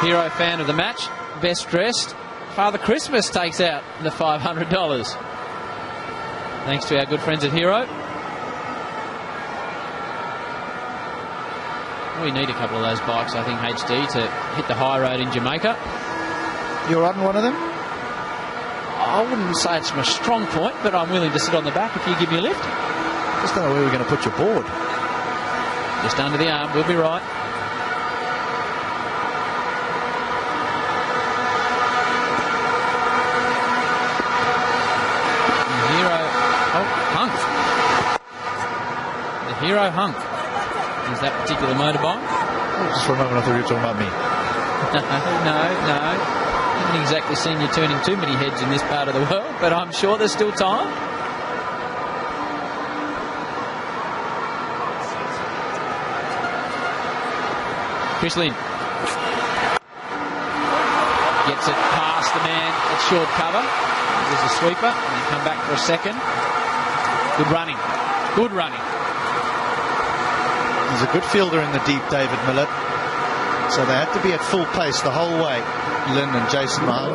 Hero fan of the match, best dressed, Father Christmas takes out the $500. Thanks to our good friends at Hero. We need a couple of those bikes, I think, HD, to hit the high road in Jamaica. You're riding one of them? I wouldn't say it's my strong point, but I'm willing to sit on the back if you give me a lift. Just don't know where we're going to put your board. Just under the arm, we'll be right. Hero Hunk is that particular motorbike. Just for a moment I thought you were talking about me. No. I haven't exactly seen you turning too many heads in this part of the world, but I'm sure there's still time. Chris Lynn gets it past the man at short cover. There's a sweeper, and they come back for a second. Good running. Good running. He's a good fielder in the deep, David Millett. So they had to be at full pace the whole way, Lynn and Jason Mahon.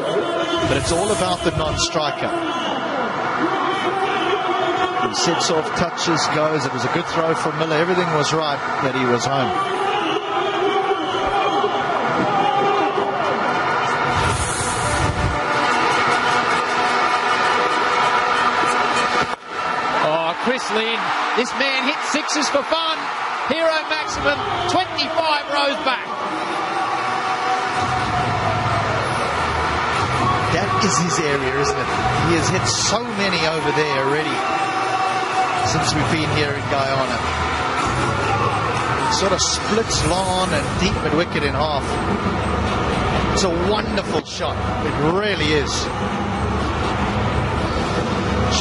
But it's all about the non-striker. He sets off, touches, goes. It was a good throw from Miller. Everything was right, but he was home. Oh, Chris Lynn. This man hits sixes for fun. Hero maximum, 25 rows back. That is his area, isn't it? He has hit so many over there already since we've been here in Guyana. It sort of splits long and deep at wicket in half. It's a wonderful shot. It really is.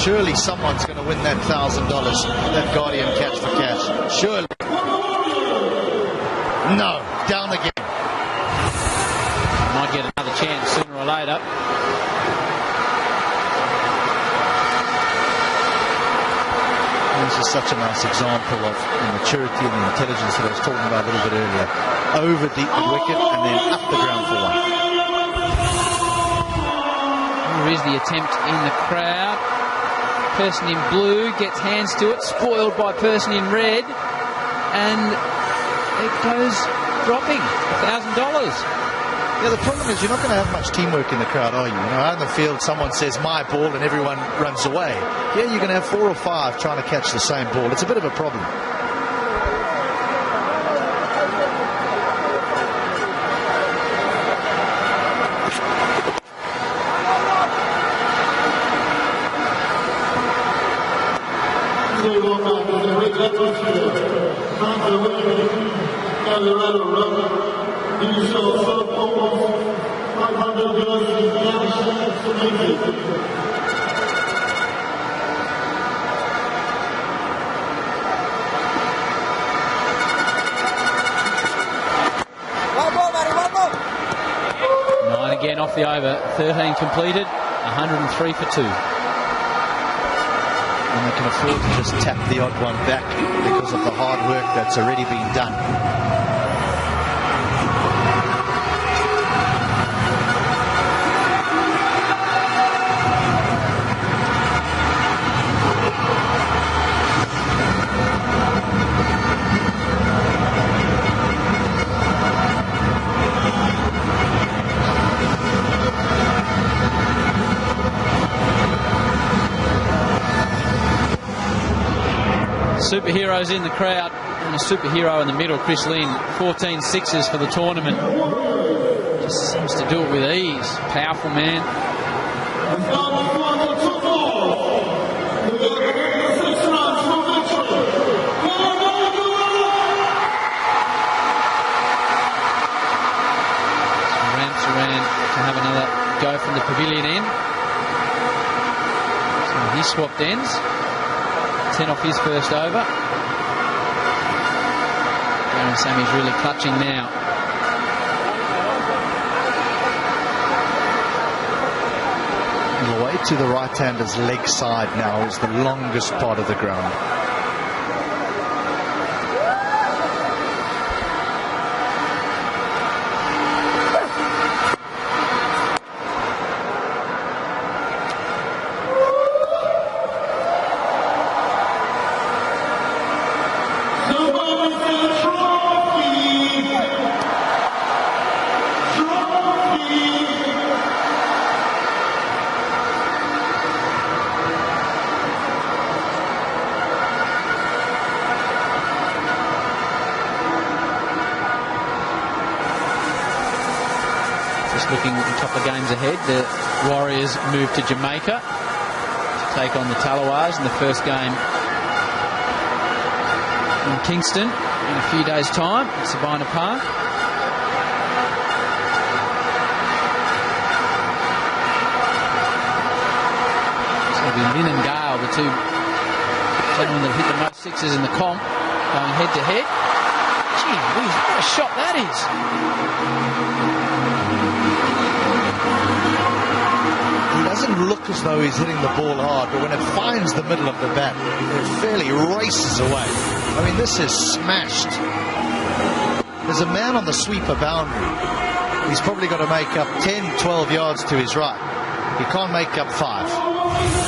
Surely someone's going to win that $1,000, that Guardian catch for cash. Surely. No, down again. Might get another chance sooner or later. This is such a nice example of the maturity and the intelligence that I was talking about a little bit earlier. Over deep mid wicket and then up the ground for one. Here is the attempt in the crowd. Person in blue gets hands to it, spoiled by person in red, and it goes dropping. $1,000. Yeah, the problem is you're not going to have much teamwork in the crowd, are you? You know, out in the field, someone says my ball and everyone runs away. Yeah, you're going to have 4 or 5 trying to catch the same ball. It's a bit of a problem. Nine again off the over, 13 completed, 103 for 2. And they can afford to just tap the odd one back because of the hard work that's already been done. Superheroes in the crowd and a superhero in the middle, Chris Lynn. 14 sixes for the tournament. Just seems to do it with ease. Powerful man. Ramps around to have another go from the pavilion end. So he swapped ends. 10 off his first over. Darren Sammy's really clutching now. The way to the right-hander's leg side now is the longest part of the ground. Looking a couple of games ahead, the Warriors move to Jamaica to take on the Talawars in the first game in Kingston in a few days' time at Sabina Park. So it'll be Lynn and Gale, the two gentlemen that hit the most sixes in the comp, going head to head. Gee whiz, what a shot that is. He doesn't look as though he's hitting the ball hard, but when it finds the middle of the bat, it fairly races away. I mean, this is smashed. There's a man on the sweeper boundary. He's probably got to make up 10, 12 yards to his right. He can't make up 5.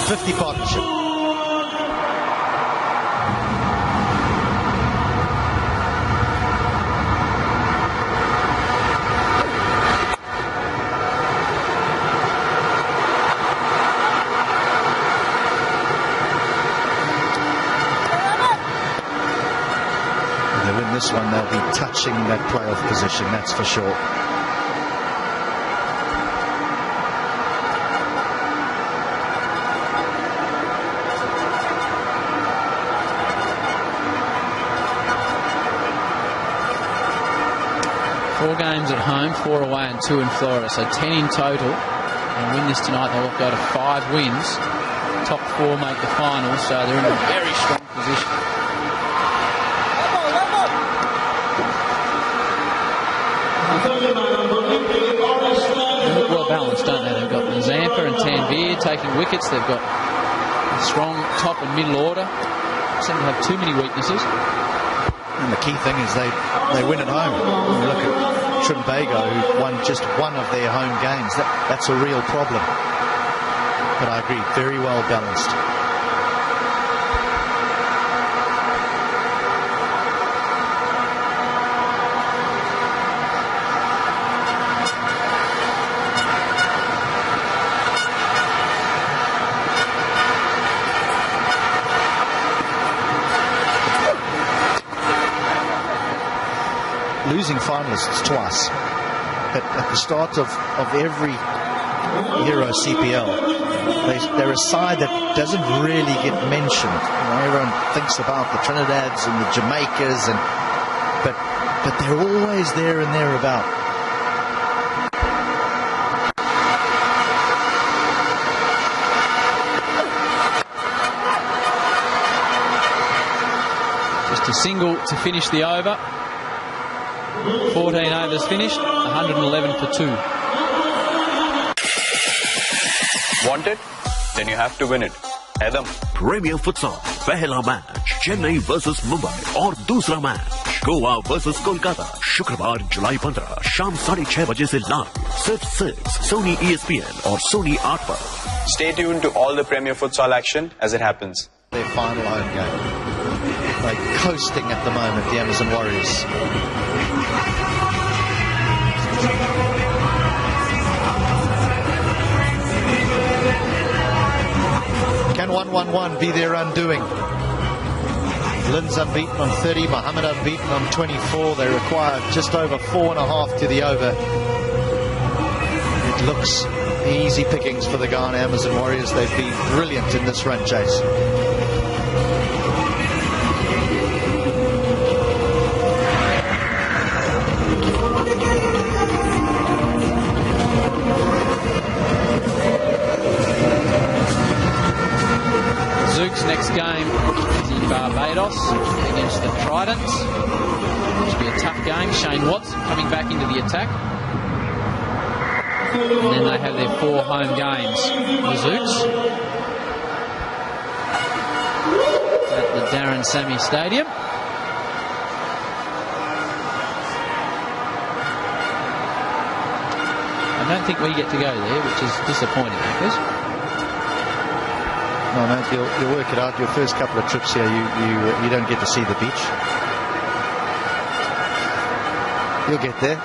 50 partnership. This one, they'll be touching that playoff position, that's for sure. Four games at home, 4 away and 2 in Florida, so 10 in total. And win this tonight, they'll go to 5 wins. Top 4 make the final, so they're in a very strong position. They look well balanced, don't they? They've got Zampa and Tanvir taking wickets. They've got a strong top and middle order. Seem to have too many weaknesses. And the key thing is they win at home. When you look at Trinbago, who won just one of their home games. That's a real problem. But I agree, very well balanced. Losing finalists twice at the start of every Euro CPL. They're a side that doesn't really get mentioned. You know, everyone thinks about the Trinidads and the Jamaicas, but they're always there and thereabout. Just a single to finish the over. 14 overs finished, 111 for 2. Want it? Then you have to win it. Adam. Premier Futsal पहला match Chennai versus Mumbai और दूसरा match Goa versus Kolkata शुक्रवार जुलाई 15 शाम 6:30 बजे से live सिर्फ 6 Soni ESPN और सोनी 8 पर. Stay tuned to all the Premier Futsal action as it happens. Their final home game. They're coasting at the moment, the Amazon Warriors. Can 1-1-1 be their undoing? Lynn's unbeaten on 30, Mohammed unbeaten on 24. They require just over 4.5 to the over. It looks easy pickings for the Guyana Amazon Warriors. They've been brilliant in this run chase. ZOUKS next game is in Barbados against the Tridents. It should be a tough game. Shane Watts coming back into the attack. And then they have their 4 home games. The ZOUKS at the Darren Sammy Stadium. I don't think we get to go there, which is disappointing, because no, mate, you'll work it out. Your first couple of trips here, you don't get to see the beach. You'll get there.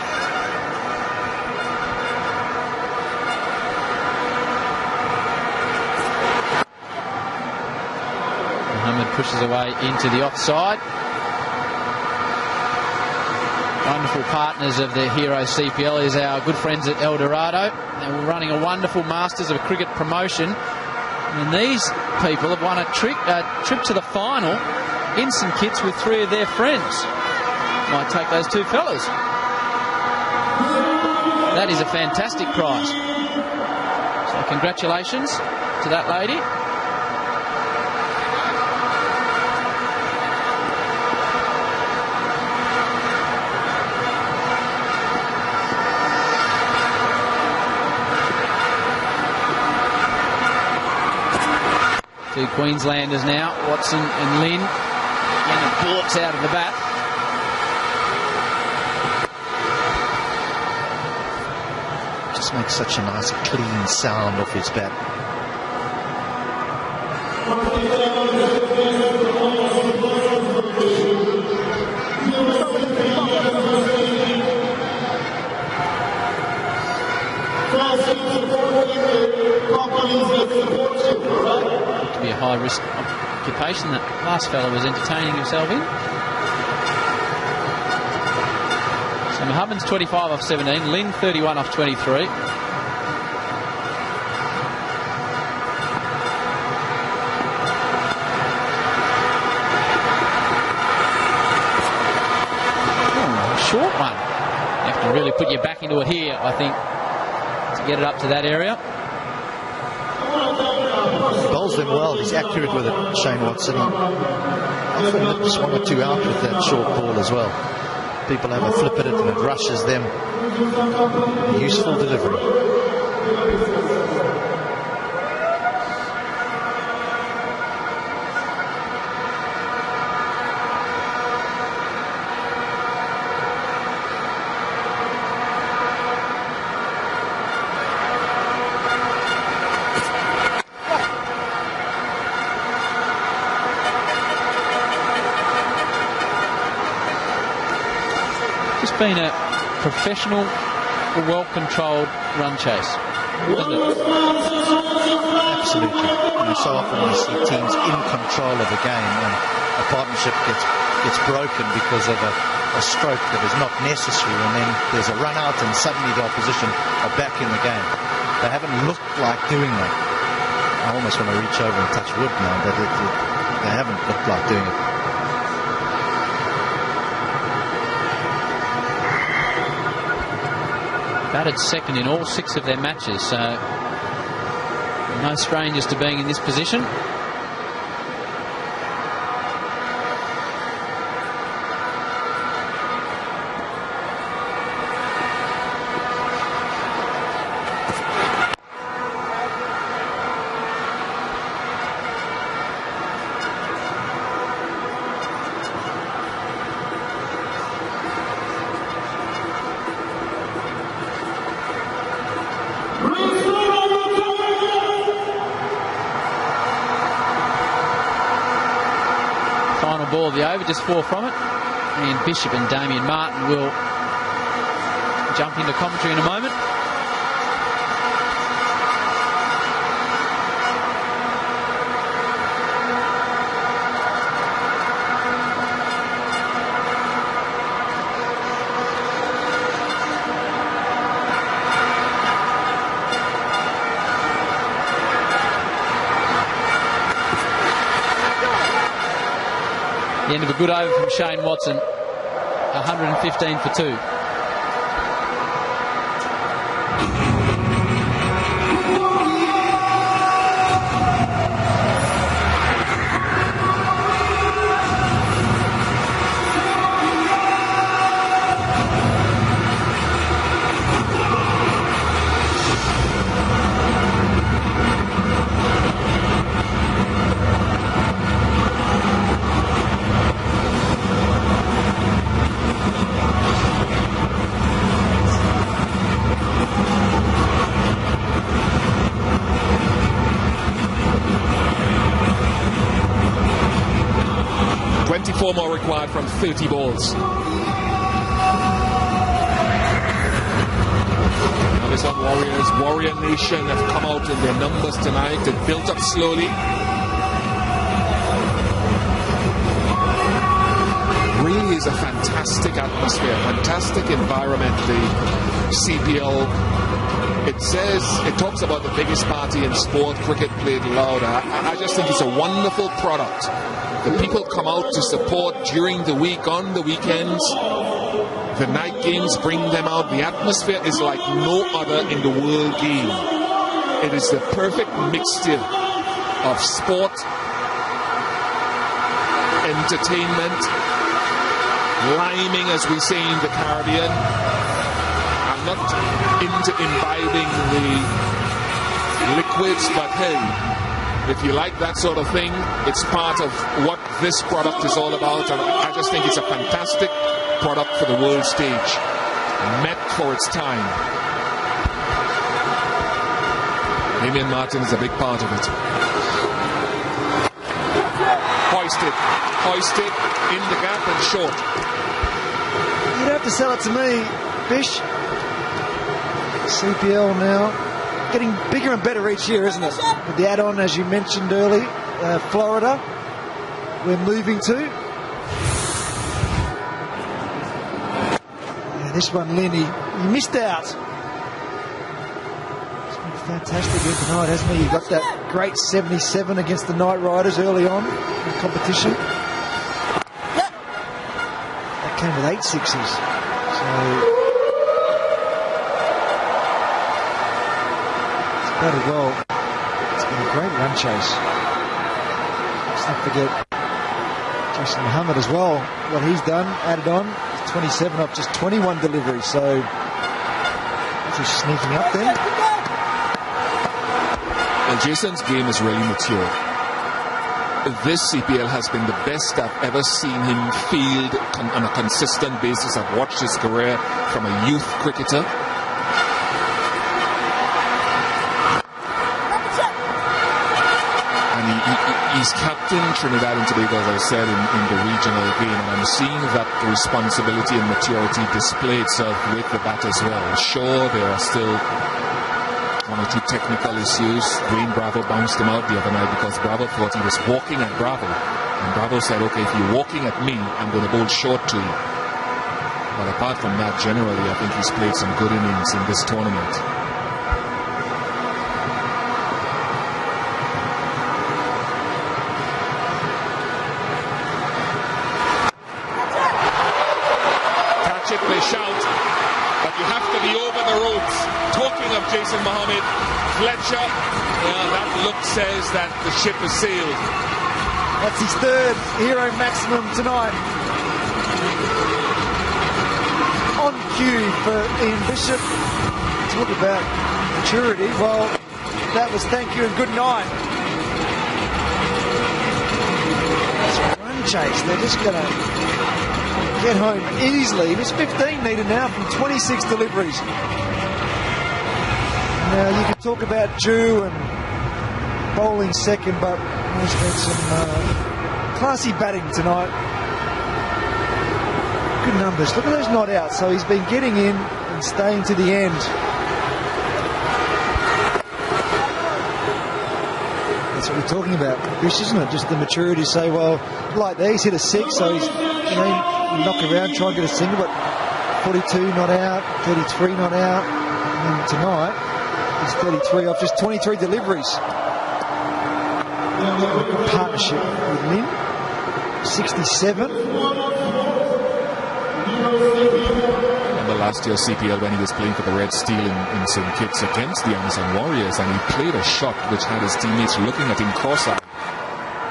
Mohammed pushes away into the offside. Wonderful partners of the Hero CPL is our good friends at El Dorado. And we're running a wonderful Masters of Cricket promotion. And these people have won a trip to the final instant kits with 3 of their friends. Might take those 2 fellas. That is a fantastic prize. So congratulations to that lady. Two Queenslanders now, Watson and Lynn, and it bullets out of the bat. Just makes such a nice clean sound off his bat. To be a high-risk occupation that last fellow was entertaining himself in. So Mohammad's 25 off 17, Lynn 31 off 23. Short one. You have to really put your back into it here, I think, to get it up to that area. Bowls them well. He's accurate with it, Shane Watson. He often nips 1 or 2 out with that short ball as well. People have a flip at it and it rushes them. Useful delivery. Been a professional, well-controlled run chase, hasn't it? Absolutely. So often we see teams in control of a game and a partnership gets broken because of a stroke that is not necessary, and then there's a run out and suddenly the opposition are back in the game. They haven't looked like doing that. I almost want to reach over and touch wood now, but they haven't looked like doing it. Batted second in all 6 of their matches, so no strangers to being in this position. Ball of the over, just 4 from it, and Bishop and Damien Martin will jump into commentary in a moment. The end of a good over from Shane Watson, 115 for 2. More required from 30 balls. Now this one, Warriors, Warrior Nation have come out in their numbers tonight. It built up slowly. Really is a fantastic atmosphere, fantastic environment. The Cpl It talks about the biggest party in sport, cricket played loud. I just think it's a wonderful product. The people come out to support during the week, on the weekends. The night games bring them out. The atmosphere is like no other in the world game. It is the perfect mixture of sport, entertainment, liming, as we say in the Caribbean. I'm not into imbibing the liquids, but hey, if you like that sort of thing, it's part of what this product is all about, and I just think it's a fantastic product for the world stage, met for its time. Damian Martin is a big part of it. Hoisted in the gap and short. You'd have to sell it to me, Bish. CPL now getting bigger and better each year, isn't it? With the add-on, as you mentioned early, Florida, we're moving to. Yeah, this one, Lynn, he missed out. It's been fantastic here tonight, hasn't he? He got that great 77 against the Knight Riders early on in the competition. That came with 8 sixes. So batted well. It's been a great run chase. Let's not forget Jason Muhammad as well. What he's done, added on, 27 off just 21 deliveries. So he's just sneaking up there. Well, Jason's game is really mature. This CPL has been the best I've ever seen him field on a consistent basis. I've watched his career from a youth cricketer. He's captain Trinidad and Tobago, as I said, in the regional game, and I'm seeing that responsibility and maturity display itself with the bat as well. Sure, there are still 1 or 2 technical issues. Dwayne Bravo bounced him out the other night because Bravo thought he was walking at Bravo, and Bravo said, okay, if you're walking at me, I'm going to bowl short to you. But apart from that, generally, I think he's played some good innings in this tournament. Shout, but you have to be over the ropes. Talking of Jason Mohammed, Fletcher, that look says that the ship has sailed. That's his 3rd hero maximum tonight. On cue for Ian Bishop. Talk about maturity. Well, that was thank you and good night. That's a run chase. They're just going to get home easily. There's 15 needed now from 26 deliveries. Now you can talk about Jew and bowling second, but there's been some classy batting tonight. Good numbers. Look at those not out. So he's been getting in and staying to the end. That's what we're talking about, Bish, isn't it? Just the maturity to say, well, like there, he's hit a 6, so he's, knock around, try and get a single, but 42 not out, 33 not out, and then tonight he's 33 off just 23 deliveries. Partnership with Lynn, 67. Remember last year CPL when he was playing for the Red Steel in St. Kitts against the Amazon Warriors, and he played a shot which had his teammates looking at him cross-eyed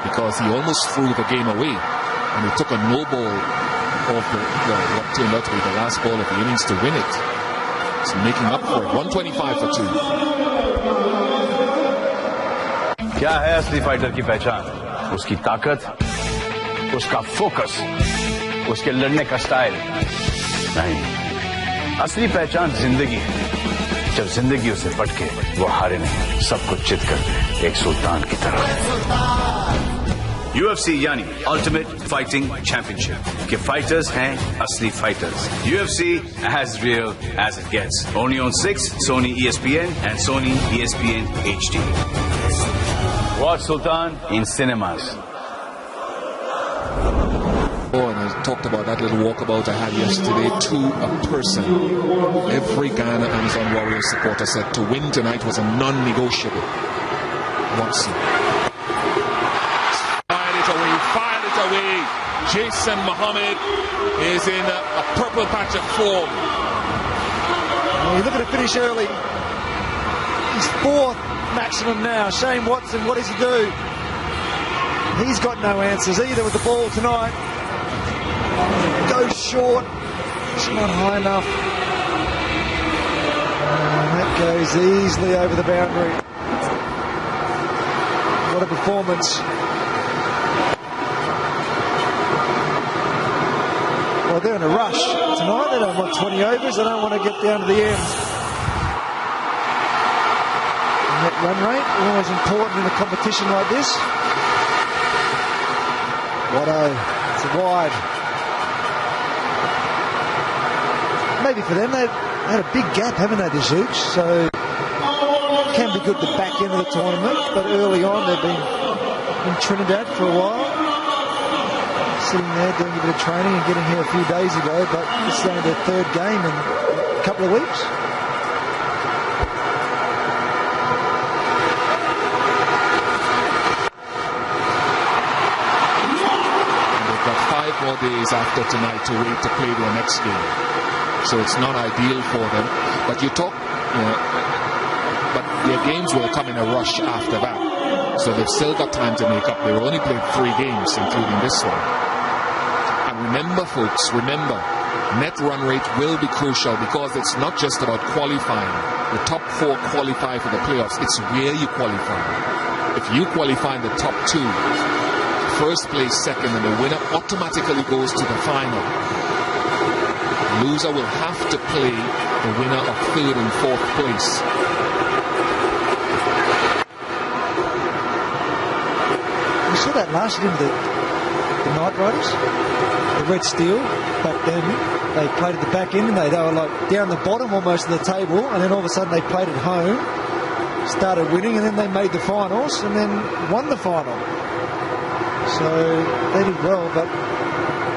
because he almost threw the game away, and he took a no ball of what turned out to be the last ball of the innings to win it. So making up for it. 125 for 2. क्या है असली fighter की पहचान? उसकी ताकत, उसका focus, उसके लड़ने का स्टाइल नहीं, असली पहचान जिंदगी है। जब जिंदगी उसे पटके वो हारे नहीं, सब कुछ चित कर दे एक सुल्तान की तरह। UFC यानी अल्टीमेट फाइटिंग चैंपियनशिप के फाइटर्स हैं असली fighters. UFC as real as it gets. Only on 6, Sony ESPN and Sony ESPN HD. Watch Sultan in cinemas. Oh, and talked about that little walkabout I had yesterday to a person. Every Guyana Amazon Warriors supporter said to win tonight was a non-negotiable. Watson. Fired it away. Jason Mohammed is in a purple patch of form. Well, you're looking to finish early. He's fourth maximum now. Shane Watson, what does he do? He's got no answers either with the ball tonight. Goes short. It's not high enough. And that goes easily over the boundary. What a performance. Well, they're in a rush tonight. They don't want 20 overs. They don't want to get down to the end. Net run rate, always important in a competition like this. It's a wide. Maybe for them, they've had a big gap, haven't they, the ZOUKS? So it can be good the back end of the tournament, but early on they've been in Trinidad for a while. Sitting there doing a bit of training and getting here a few days ago, but it's only their third game in a couple of weeks. More days after tonight to wait to play their next game, so it's not ideal for them. But you talk, but their games will come in a rush after that, so they've still got time to make up. They've only played 3 games, including this one. And remember, folks, net run rate will be crucial, because it's not just about qualifying. The top 4 qualify for the playoffs. It's where you qualify. If you qualify in the top 2, first place, second, and the winner automatically goes to the final. Loser will have to play the winner of 3rd and 4th place. We saw that last year with the Night Riders, the Red Steel. Back then, they played at the back end, and they were like down the bottom almost of the table, and then all of a sudden they played at home, started winning, and then they made the finals, and then won the final. So they did well, but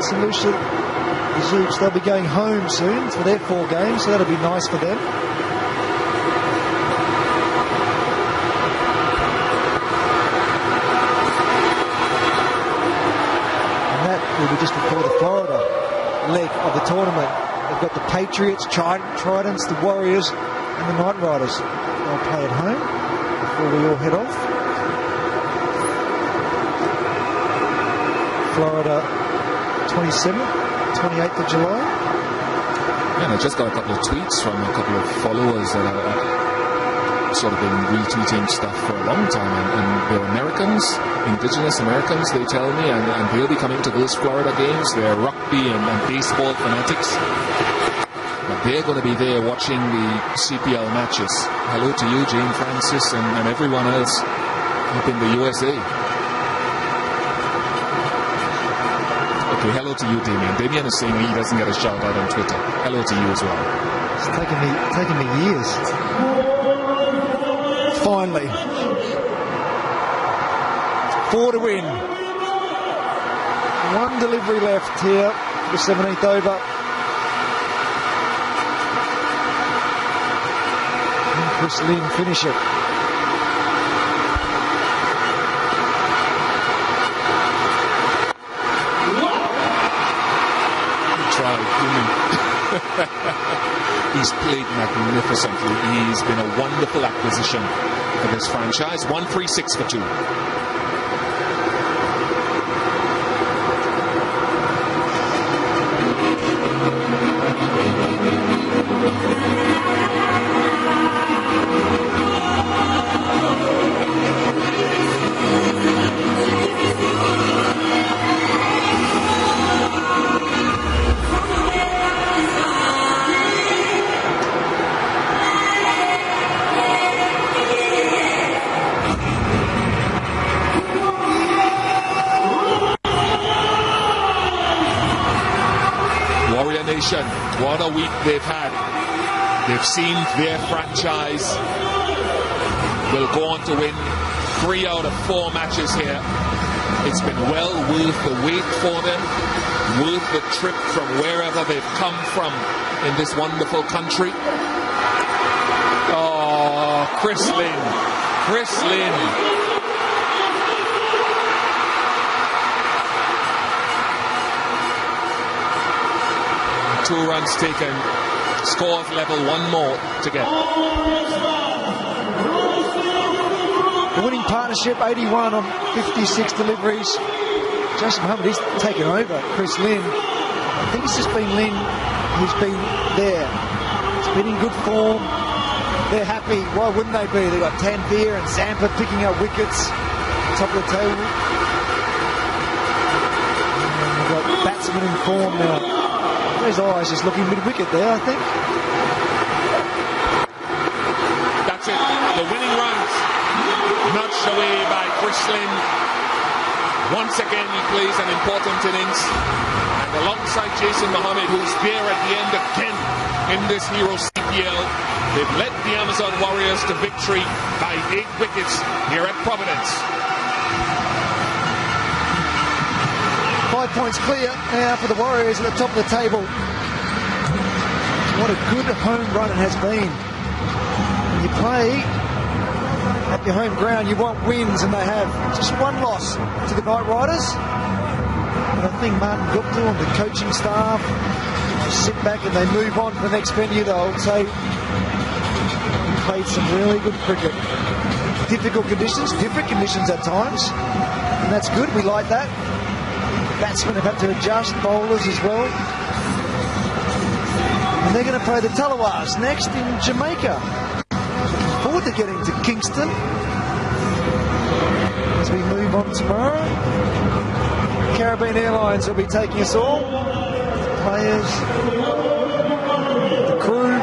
St. Lucia, the ZOUKS, they'll be going home soon for their 4 games, so that'll be nice for them. And that will be just before the Florida leg of the tournament. They've got the Patriots, Tridents, the Warriors, and the Night Riders. They'll play at home before we all head off. Florida 27th, 28th of July. And I just got a couple of tweets from a couple of followers that have sort of been retweeting stuff for a long time, and they're Americans, indigenous Americans, they tell me, and they'll be coming to those Florida games. They're rugby and baseball fanatics, but they're going to be there watching the CPL matches. Hello to you, Jane Francis, and everyone else up in the USA. Okay, hello to you, Damien. Damien is saying he doesn't get a shout out on Twitter. Hello to you as well. It's taken me years. Finally. 4 to win. 1 delivery left here for the 17th over. And Chris Lynn finish it. He's played magnificently. He's been a wonderful acquisition for this franchise. 136 for 2. What a week they've had. They've seen their franchise will go on to win 3 out of 4 matches here. It's been well worth the wait for them. worth the trip from wherever they've come from in this wonderful country. Oh, Chris Lynn. Chris Lynn. Two runs taken. Scores level, one more to get. The winning partnership, 81 on 56 deliveries. Jason Muhammad, he's taken over Chris Lynn. I think it's just been Lynn who's been there. It's been in good form. They're happy. Why wouldn't they be? They've got Tanvir and Zampa picking up wickets. Top of the table. And they've got batsmen in form now. His eyes just looking mid-wicket there, I think. That's it. The winning runs. Nudged away by Chris Lynn. Once again, he plays an important innings. And alongside Jason Muhammad, who's there at the end again in this Hero CPL, they've led the Amazon Warriors to victory by 8 wickets here at Providence. 5 points clear now for the Warriors at the top of the table. What a good home run it has been. When you play at your home ground, you want wins, and they have just one loss to the Knight Riders. But I think Martin Gupta and the coaching staff just sit back and they move on to the next venue. They'll say, we played some really good cricket. Difficult conditions, different conditions at times, and that's good. We like that. Batsmen have had to adjust, bowlers as well. And they're going to play the Talawars next in Jamaica. Looking forward to getting to Kingston as we move on tomorrow. Caribbean Airlines will be taking us all. The players, the crew.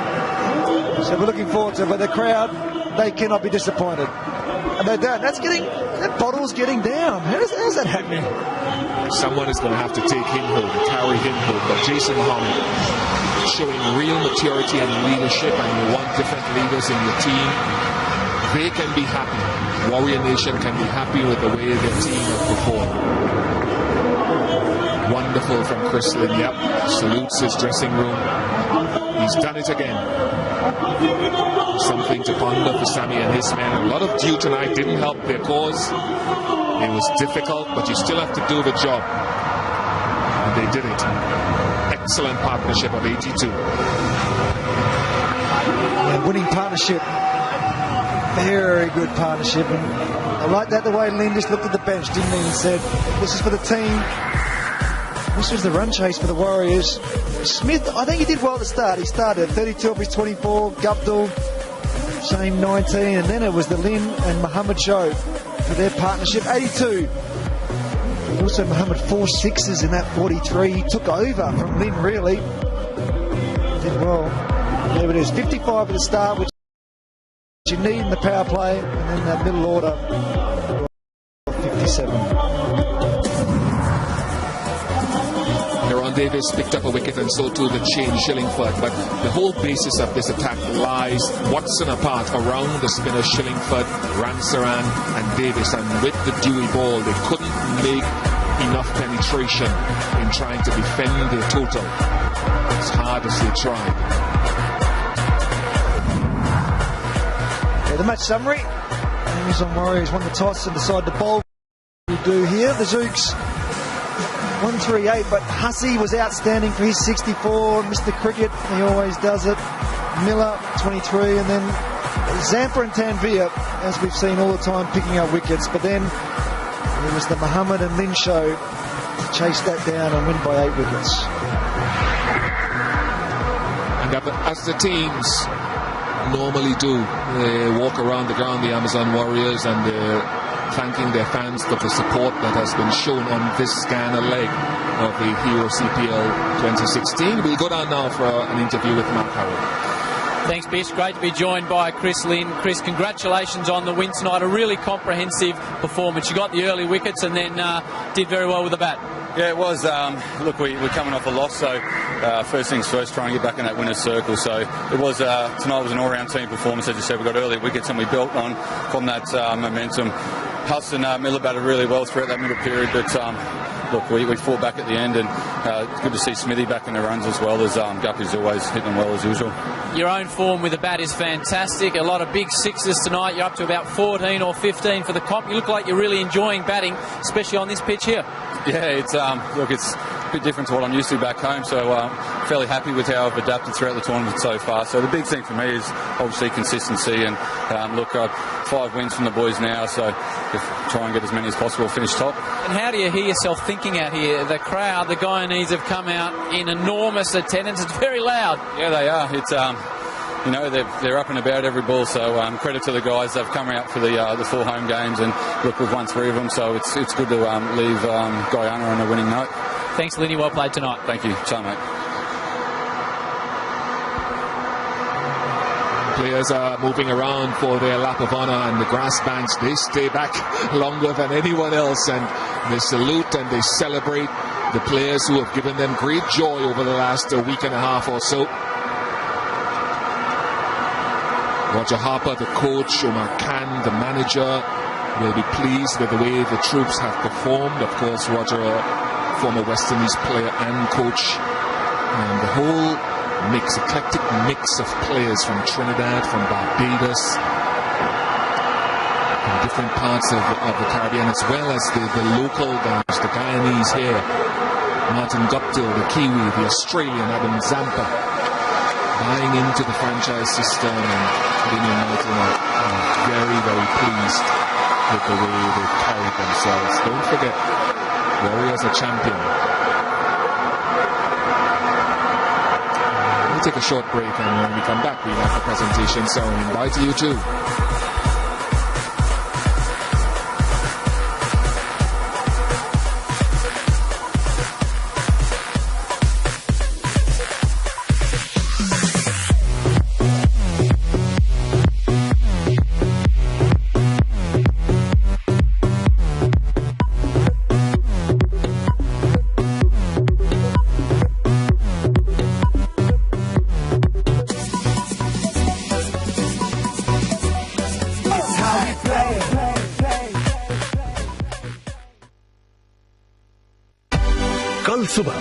So we're looking forward to it. But the crowd, they cannot be disappointed. And they're down. That bottle's getting down. How's that happening? Someone is going to have to take him home, carry him home. But Jason Muhammad showing real maturity and leadership, and you want different leaders in your team. They can be happy. Warrior Nation can be happy with the way their team have performed. Wonderful from Chris Lynn. Yep, salutes his dressing room. He's done it again. Something to ponder for Sammy and his men. A lot of dew tonight didn't help their cause. It was difficult, but you still have to do the job. And they did it. Excellent partnership of 82. Yeah, winning partnership. Very good partnership. And I like that the way Lynn just looked at the bench, didn't he? And said, this is for the team. This was the run chase for the Warriors. Smith, I think he did well at the start. He started at 32 of his 24. Guptill, same 19. And then it was the Lynn and Muhammad show for their partnership. 82. Also Muhammad 4 sixes in that 43. He took over from Lynn, really. Did well. There it is. 55 at the start, which you need in the power play. And then that middle order, 57. Davis picked up a wicket, and so too the chain Shillingford. But the whole basis of this attack lies Watson apart around the spinner Shillingford, Ransaran and Davis. And with the dewy ball, they couldn't make enough penetration in trying to defend their total as hard as they tried. Yeah, the match summary. Amazon Warriors won the toss and decided to bowl. We do here. The ZOUKS 138, but Hussey was outstanding for his 64. Mr. Cricket, he always does it. Miller, 23, and then Zampa and Tanvir, as we've seen all the time, picking up wickets. But then it was the Muhammad and Lynn show to chase that down and win by 8 wickets. And as the teams normally do, they walk around the ground, the Amazon Warriors, and they're thanking their fans for the support that has been shown on this Guyana leg of the Hero CPL 2016. We'll go down now for an interview with Mark Harrell. Thanks, Bish. Great to be joined by Chris Lynn. Chris, congratulations on the win tonight. A really comprehensive performance. You got the early wickets and then did very well with the bat. Yeah, it was. Look, we're coming off a loss, so first things first, try and get back in that winner's circle. So it was tonight was an all-round team performance. As you said, we got early wickets and we built on from that momentum. Huss and Miller batted really well throughout that middle period, but look, we fought back at the end, and it's good to see Smithy back in the runs as well as Guppy's always hitting well as usual. Your own form with the bat is fantastic. A lot of big sixes tonight. You're up to about 14 or 15 for the comp. You look like you're really enjoying batting, especially on this pitch here. Yeah, it's look, it's a bit different to what I'm used to back home, so fairly happy with how I've adapted throughout the tournament so far. So the big thing for me is obviously consistency, and look, 5 wins from the boys now, so try and get as many as possible, finish top. And how do you hear yourself thinking out here? The crowd, the Guyanese have come out in enormous attendance. It's very loud. Yeah, they are. It's you know, they're up and about every ball, so credit to the guys. They've come out for the 4 home games, and look, we've won 3 of them, so it's good to leave Guyana on a winning note. Thanks, Linny. Well played tonight. Thank you. Ciao, mate. Players are moving around for their lap of honour, and the grass banks, they stay back longer than anyone else, and they salute and they celebrate the players who have given them great joy over the last week and a half or so. Roger Harper, the coach, Omar Khan, the manager, will be pleased with the way the troops have performed. Of course, Roger, former West Indies player and coach, and the whole eclectic mix of players from Trinidad, from Barbados, from different parts of the Caribbean, as well as the local guys, the Guyanese here, Martin Guptill, the Kiwi, the Australian Adam Zampa, buying into the franchise system, and Martin are very, very pleased with the way they've carried themselves. Don't forget, Warriors are champion. We'll take a short break, and when we come back, we have the presentation ceremony. Bye to you too. सुबह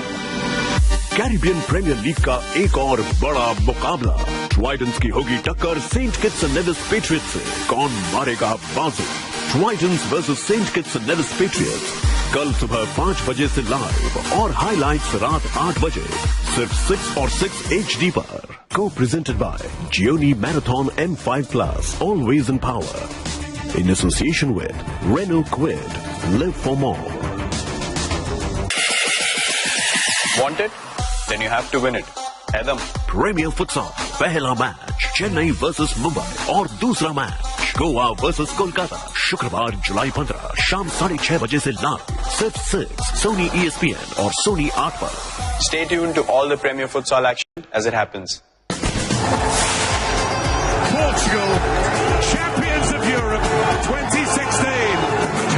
Caribbean Premier League का एक और बड़ा मुकाबला। Tridents की होगी टक्कर Saint Kitts and Nevis Patriots से। कौन मारेगा बाजू? Tridents versus Saint Kitts and Nevis Patriots कल सुबह 5 बजे से लाइव और हाइलाइट्स रात 8 बजे सिर्फ 6 और 6 HD पर। को presented by Gionee Marathon M5+, always in power, in association with Renault Kwid, live for more. Want it? Then you have to win it. Adam. Premier Futsal पहला मैच चेन्नई वर्सेस मुंबई और दूसरा match Goa versus Kolkata शुक्रवार जुलाई 15 शाम 6:30 बजे से live सिर्फ 6 Soni ESPN और सोनी 8 पर। Stay tuned to all the Premier Futsal action as it happens. Portugal, champions of Europe 2016.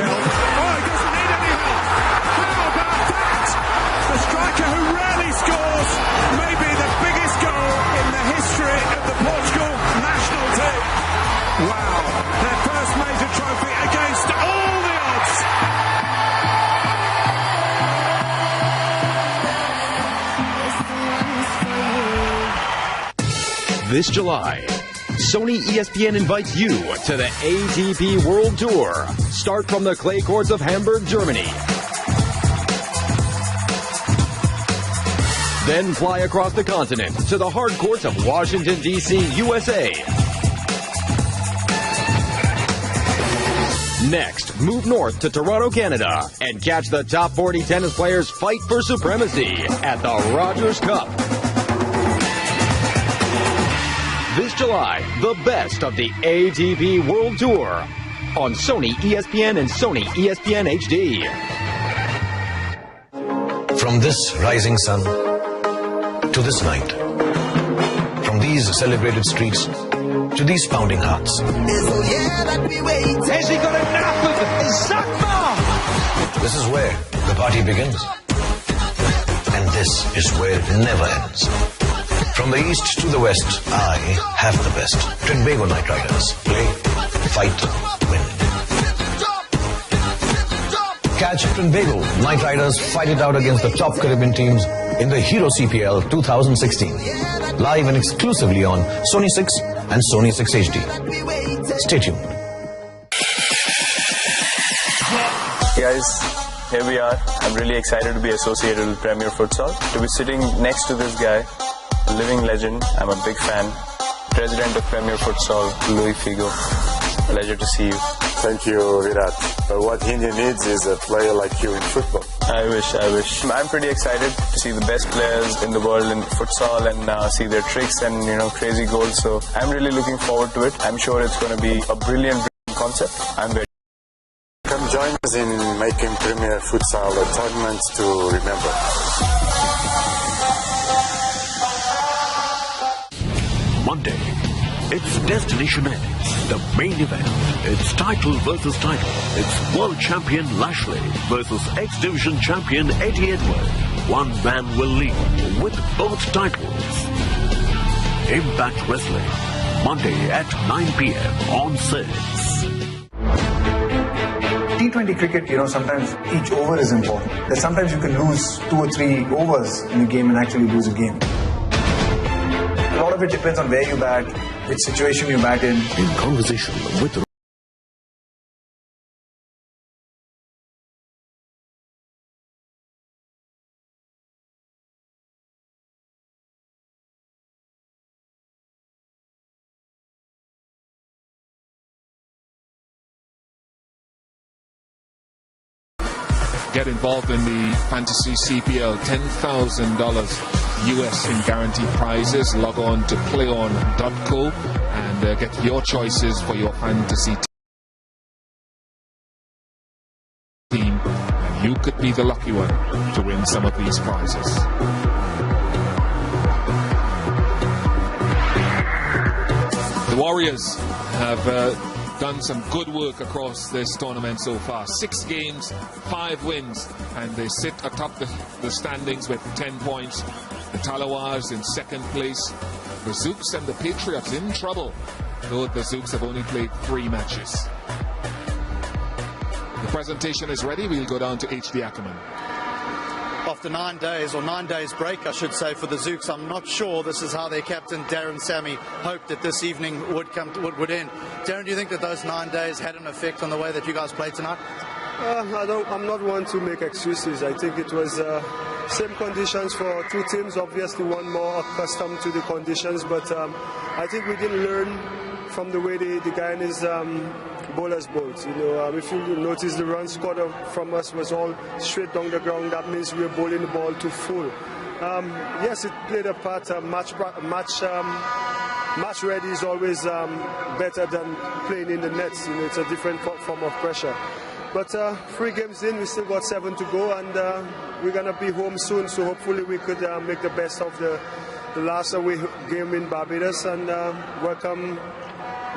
Help. Oh, he doesn't need any help. How about that? The striker who rarely scores, maybe the biggest goal in the history of the Portugal national team. Wow, their first major trophy against all the odds. This July, Sony ESPN invites you to the ATP World Tour. Start from the clay courts of Hamburg, Germany. Then fly across the continent to the hard courts of Washington, D.C., USA. Next, move north to Toronto, Canada, and catch the top 40 tennis players fight for supremacy at the Rogers Cup. This July, the best of the ATP World Tour on Sony ESPN and Sony ESPN HD. From this rising sun to this night, from these celebrated streets to these pounding hearts. Has he got enough of it? This is where the party begins. And this is where it never ends. From the east to the west, I have the best. Trinbago Knight Riders. Play, fight, win. Catch Trinbago Knight Riders fight it out against the top Caribbean teams in the Hero Cpl 2016. Live and exclusively on Sony 6 and Sony 6 HD. Stay tuned. Guys, here we are. I'm really excited to be associated with Premier Futsal. To be sitting next to this guy, a living legend. I'm a big fan. President of Premier Futsal, Louis Figo. Pleasure to see you. Thank you, Virat. What India needs is a player like you in football. I wish. I'm pretty excited to see the best players in the world in futsal and see their tricks and, crazy goals. So I'm really looking forward to it. I'm sure it's going to be a brilliant concept. I'm very. Come join us in making Premier Futsal a tournament to remember. Monday, it's Destination X, the main event. It's title versus title. It's world champion Lashley versus X-Division champion Eddie Edward. One man will lead with both titles. Impact Wrestling, Monday at 9 p.m. on 6. T20 cricket, sometimes each over is important. That sometimes you can lose 2 or 3 overs in a game and actually lose a game. A lot of it depends on where you bat, which situation you bat in. In conversation with get involved in the Fantasy CPL, $10,000 US in guaranteed prizes. Log on to playon.co and get your choices for your fantasy team, and you could be the lucky one to win some of these prizes. The Warriors have done some good work across this tournament so far. 6 games, 5 wins, and they sit atop the standings with 10 points. The Talawars in 2nd place. The ZOUKS and the Patriots in trouble, though the ZOUKS have only played 3 matches. The presentation is ready. We'll go down to HD Ackerman. After 9 days, or 9 days break, I should say, for the ZOUKS, I'm not sure this is how their captain, Darren Sammy, hoped that this evening would end. Darren, do you think that those 9 days had an effect on the way that you guys played tonight? I'm not one to make excuses. I think it was same conditions for 2 teams. Obviously, one more accustomed to the conditions, but I think we didn't learn from the way the Guyanese bowlers bowled. If you notice, the run scored from us was all straight down the ground. That means we were bowling the ball too full. Yes, it played a part. Match ready is always better than playing in the nets. It's a different form of pressure. But 3 games in, we still got 7 to go, and we're gonna be home soon. So hopefully we could make the best of the last away game in Barbados and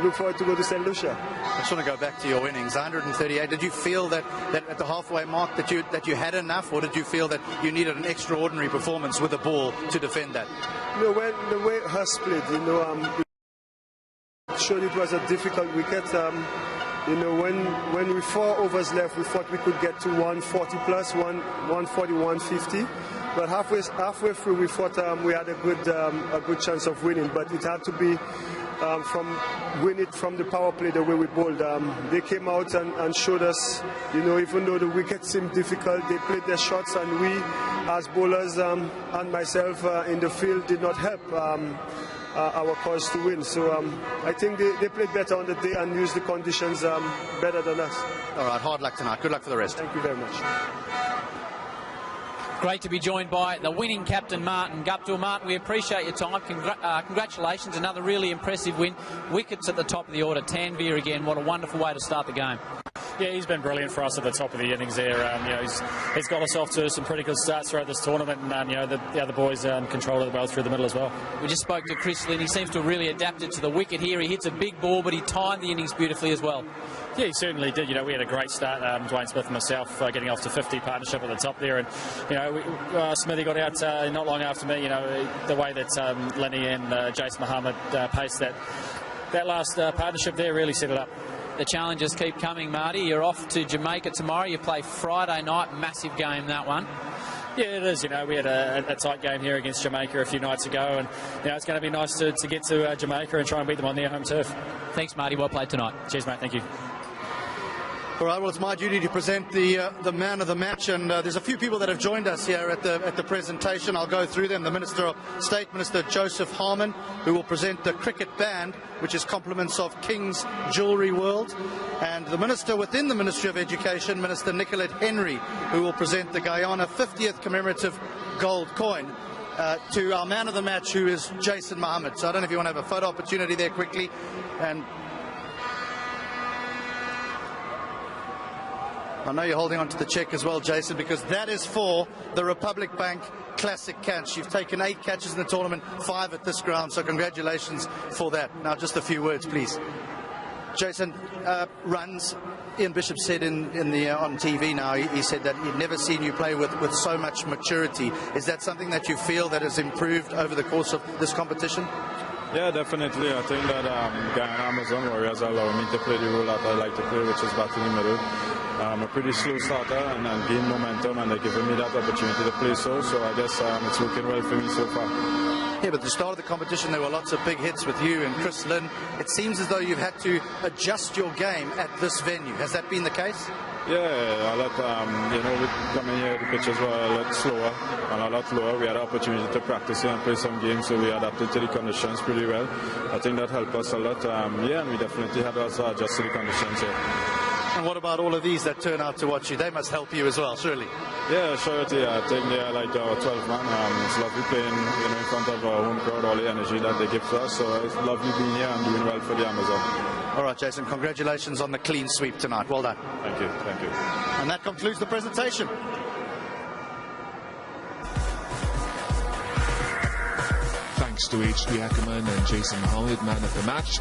look forward to go to St. Lucia. I just want to go back to your innings, 138. Did you feel that at the halfway mark that you had enough, or did you feel that you needed an extraordinary performance with the ball to defend that? When the way Hurst played, it showed it was a difficult wicket. When we 4 overs left, we thought we could get to 140 plus, 140, 150. But halfway through, we thought we had a good chance of winning. But it had to be win it from the power play the way we bowled. They came out and showed us, even though the wicket seemed difficult, they played their shots, and we, as bowlers and myself in the field, did not help our cause to win. So I think they played better on the day and used the conditions better than us. All right, hard luck tonight. Good luck for the rest. Thank you very much. Great to be joined by the winning captain, Martin Guptill. Martin, we appreciate your time. Congratulations, another really impressive win. Wickets at the top of the order. Tanvir again, what a wonderful way to start the game. Yeah, he's been brilliant for us at the top of the innings there. He's got us off to some pretty good starts throughout this tournament, and the other boys controlled it well through the middle as well. We just spoke to Chris Lynn. He seems to have really adapted to the wicket here. He hits a big ball, but he timed the innings beautifully as well. Yeah, he certainly did. We had a great start, Dwayne Smith and myself, getting off to 50 partnership at the top there, and Smithy got out not long after me. The way that Lenny and Jason Muhammad paced that last partnership there really set it up. the challenges keep coming, Marty. You're off to Jamaica tomorrow. You play Friday night. Massive game, that one. Yeah, it is. You know, we had a tight game here against Jamaica a few nights ago, and you know, it's going to be nice to get to Jamaica and try and beat them on their home turf. Thanks, Marty. Well played tonight. Cheers, mate. Thank you. All right, well, it's my duty to present the man of the match, and there's a few people that have joined us here at the presentation. I'll go through them. The Minister of State, Minister Joseph Harmon, who will present the cricket band, which is compliments of King's Jewellery World, and the Minister within the Ministry of Education, Minister Nicolette Henry, who will present the Guyana 50th commemorative gold coin. To our man of the match, who is Jason Mohammed. So I don't know if you want to have a photo opportunity there quickly. And I know you're holding on to the check as well, Jason, because that is for the Republic Bank Classic catch. You've taken 8 catches in the tournament, 5 at this ground, so congratulations for that. Now, just a few words, please. Jason, runs. Ian Bishop said on TV now, he said that he'd never seen you play with so much maturity. Is that something that you feel that has improved over the course of this competition? Yeah, definitely. I think that Guyana Amazon Warriors allow me to play the role that I like to play, which is batting in the middle. I'm a pretty slow starter and gain momentum, and they're giving me that opportunity to play so I guess it's working well for me so far. Yeah, but at the start of the competition there were lots of big hits with you and Chris Lynn. It seems as though you've had to adjust your game at this venue. Has that been the case? Yeah, I let, we come in here, the pitches were a lot slower and a lot lower. We had an opportunity to practice here and play some games, so we adapted to the conditions pretty well. I think that helped us a lot. And we definitely had to also adjust to the conditions here. And what about all of these that turn out to watch you? They must help you as well, surely. Yeah, sure. I think they are like our 12 man. It's lovely playing in front of our home crowd, all the energy that they give to us. So it's lovely being here and doing well for the Amazon. All right, Jason, congratulations on the clean sweep tonight. Well done. Thank you. Thank you. And that concludes the presentation. Thanks to H.D. Ackerman and Jason Mohammed, man of the match.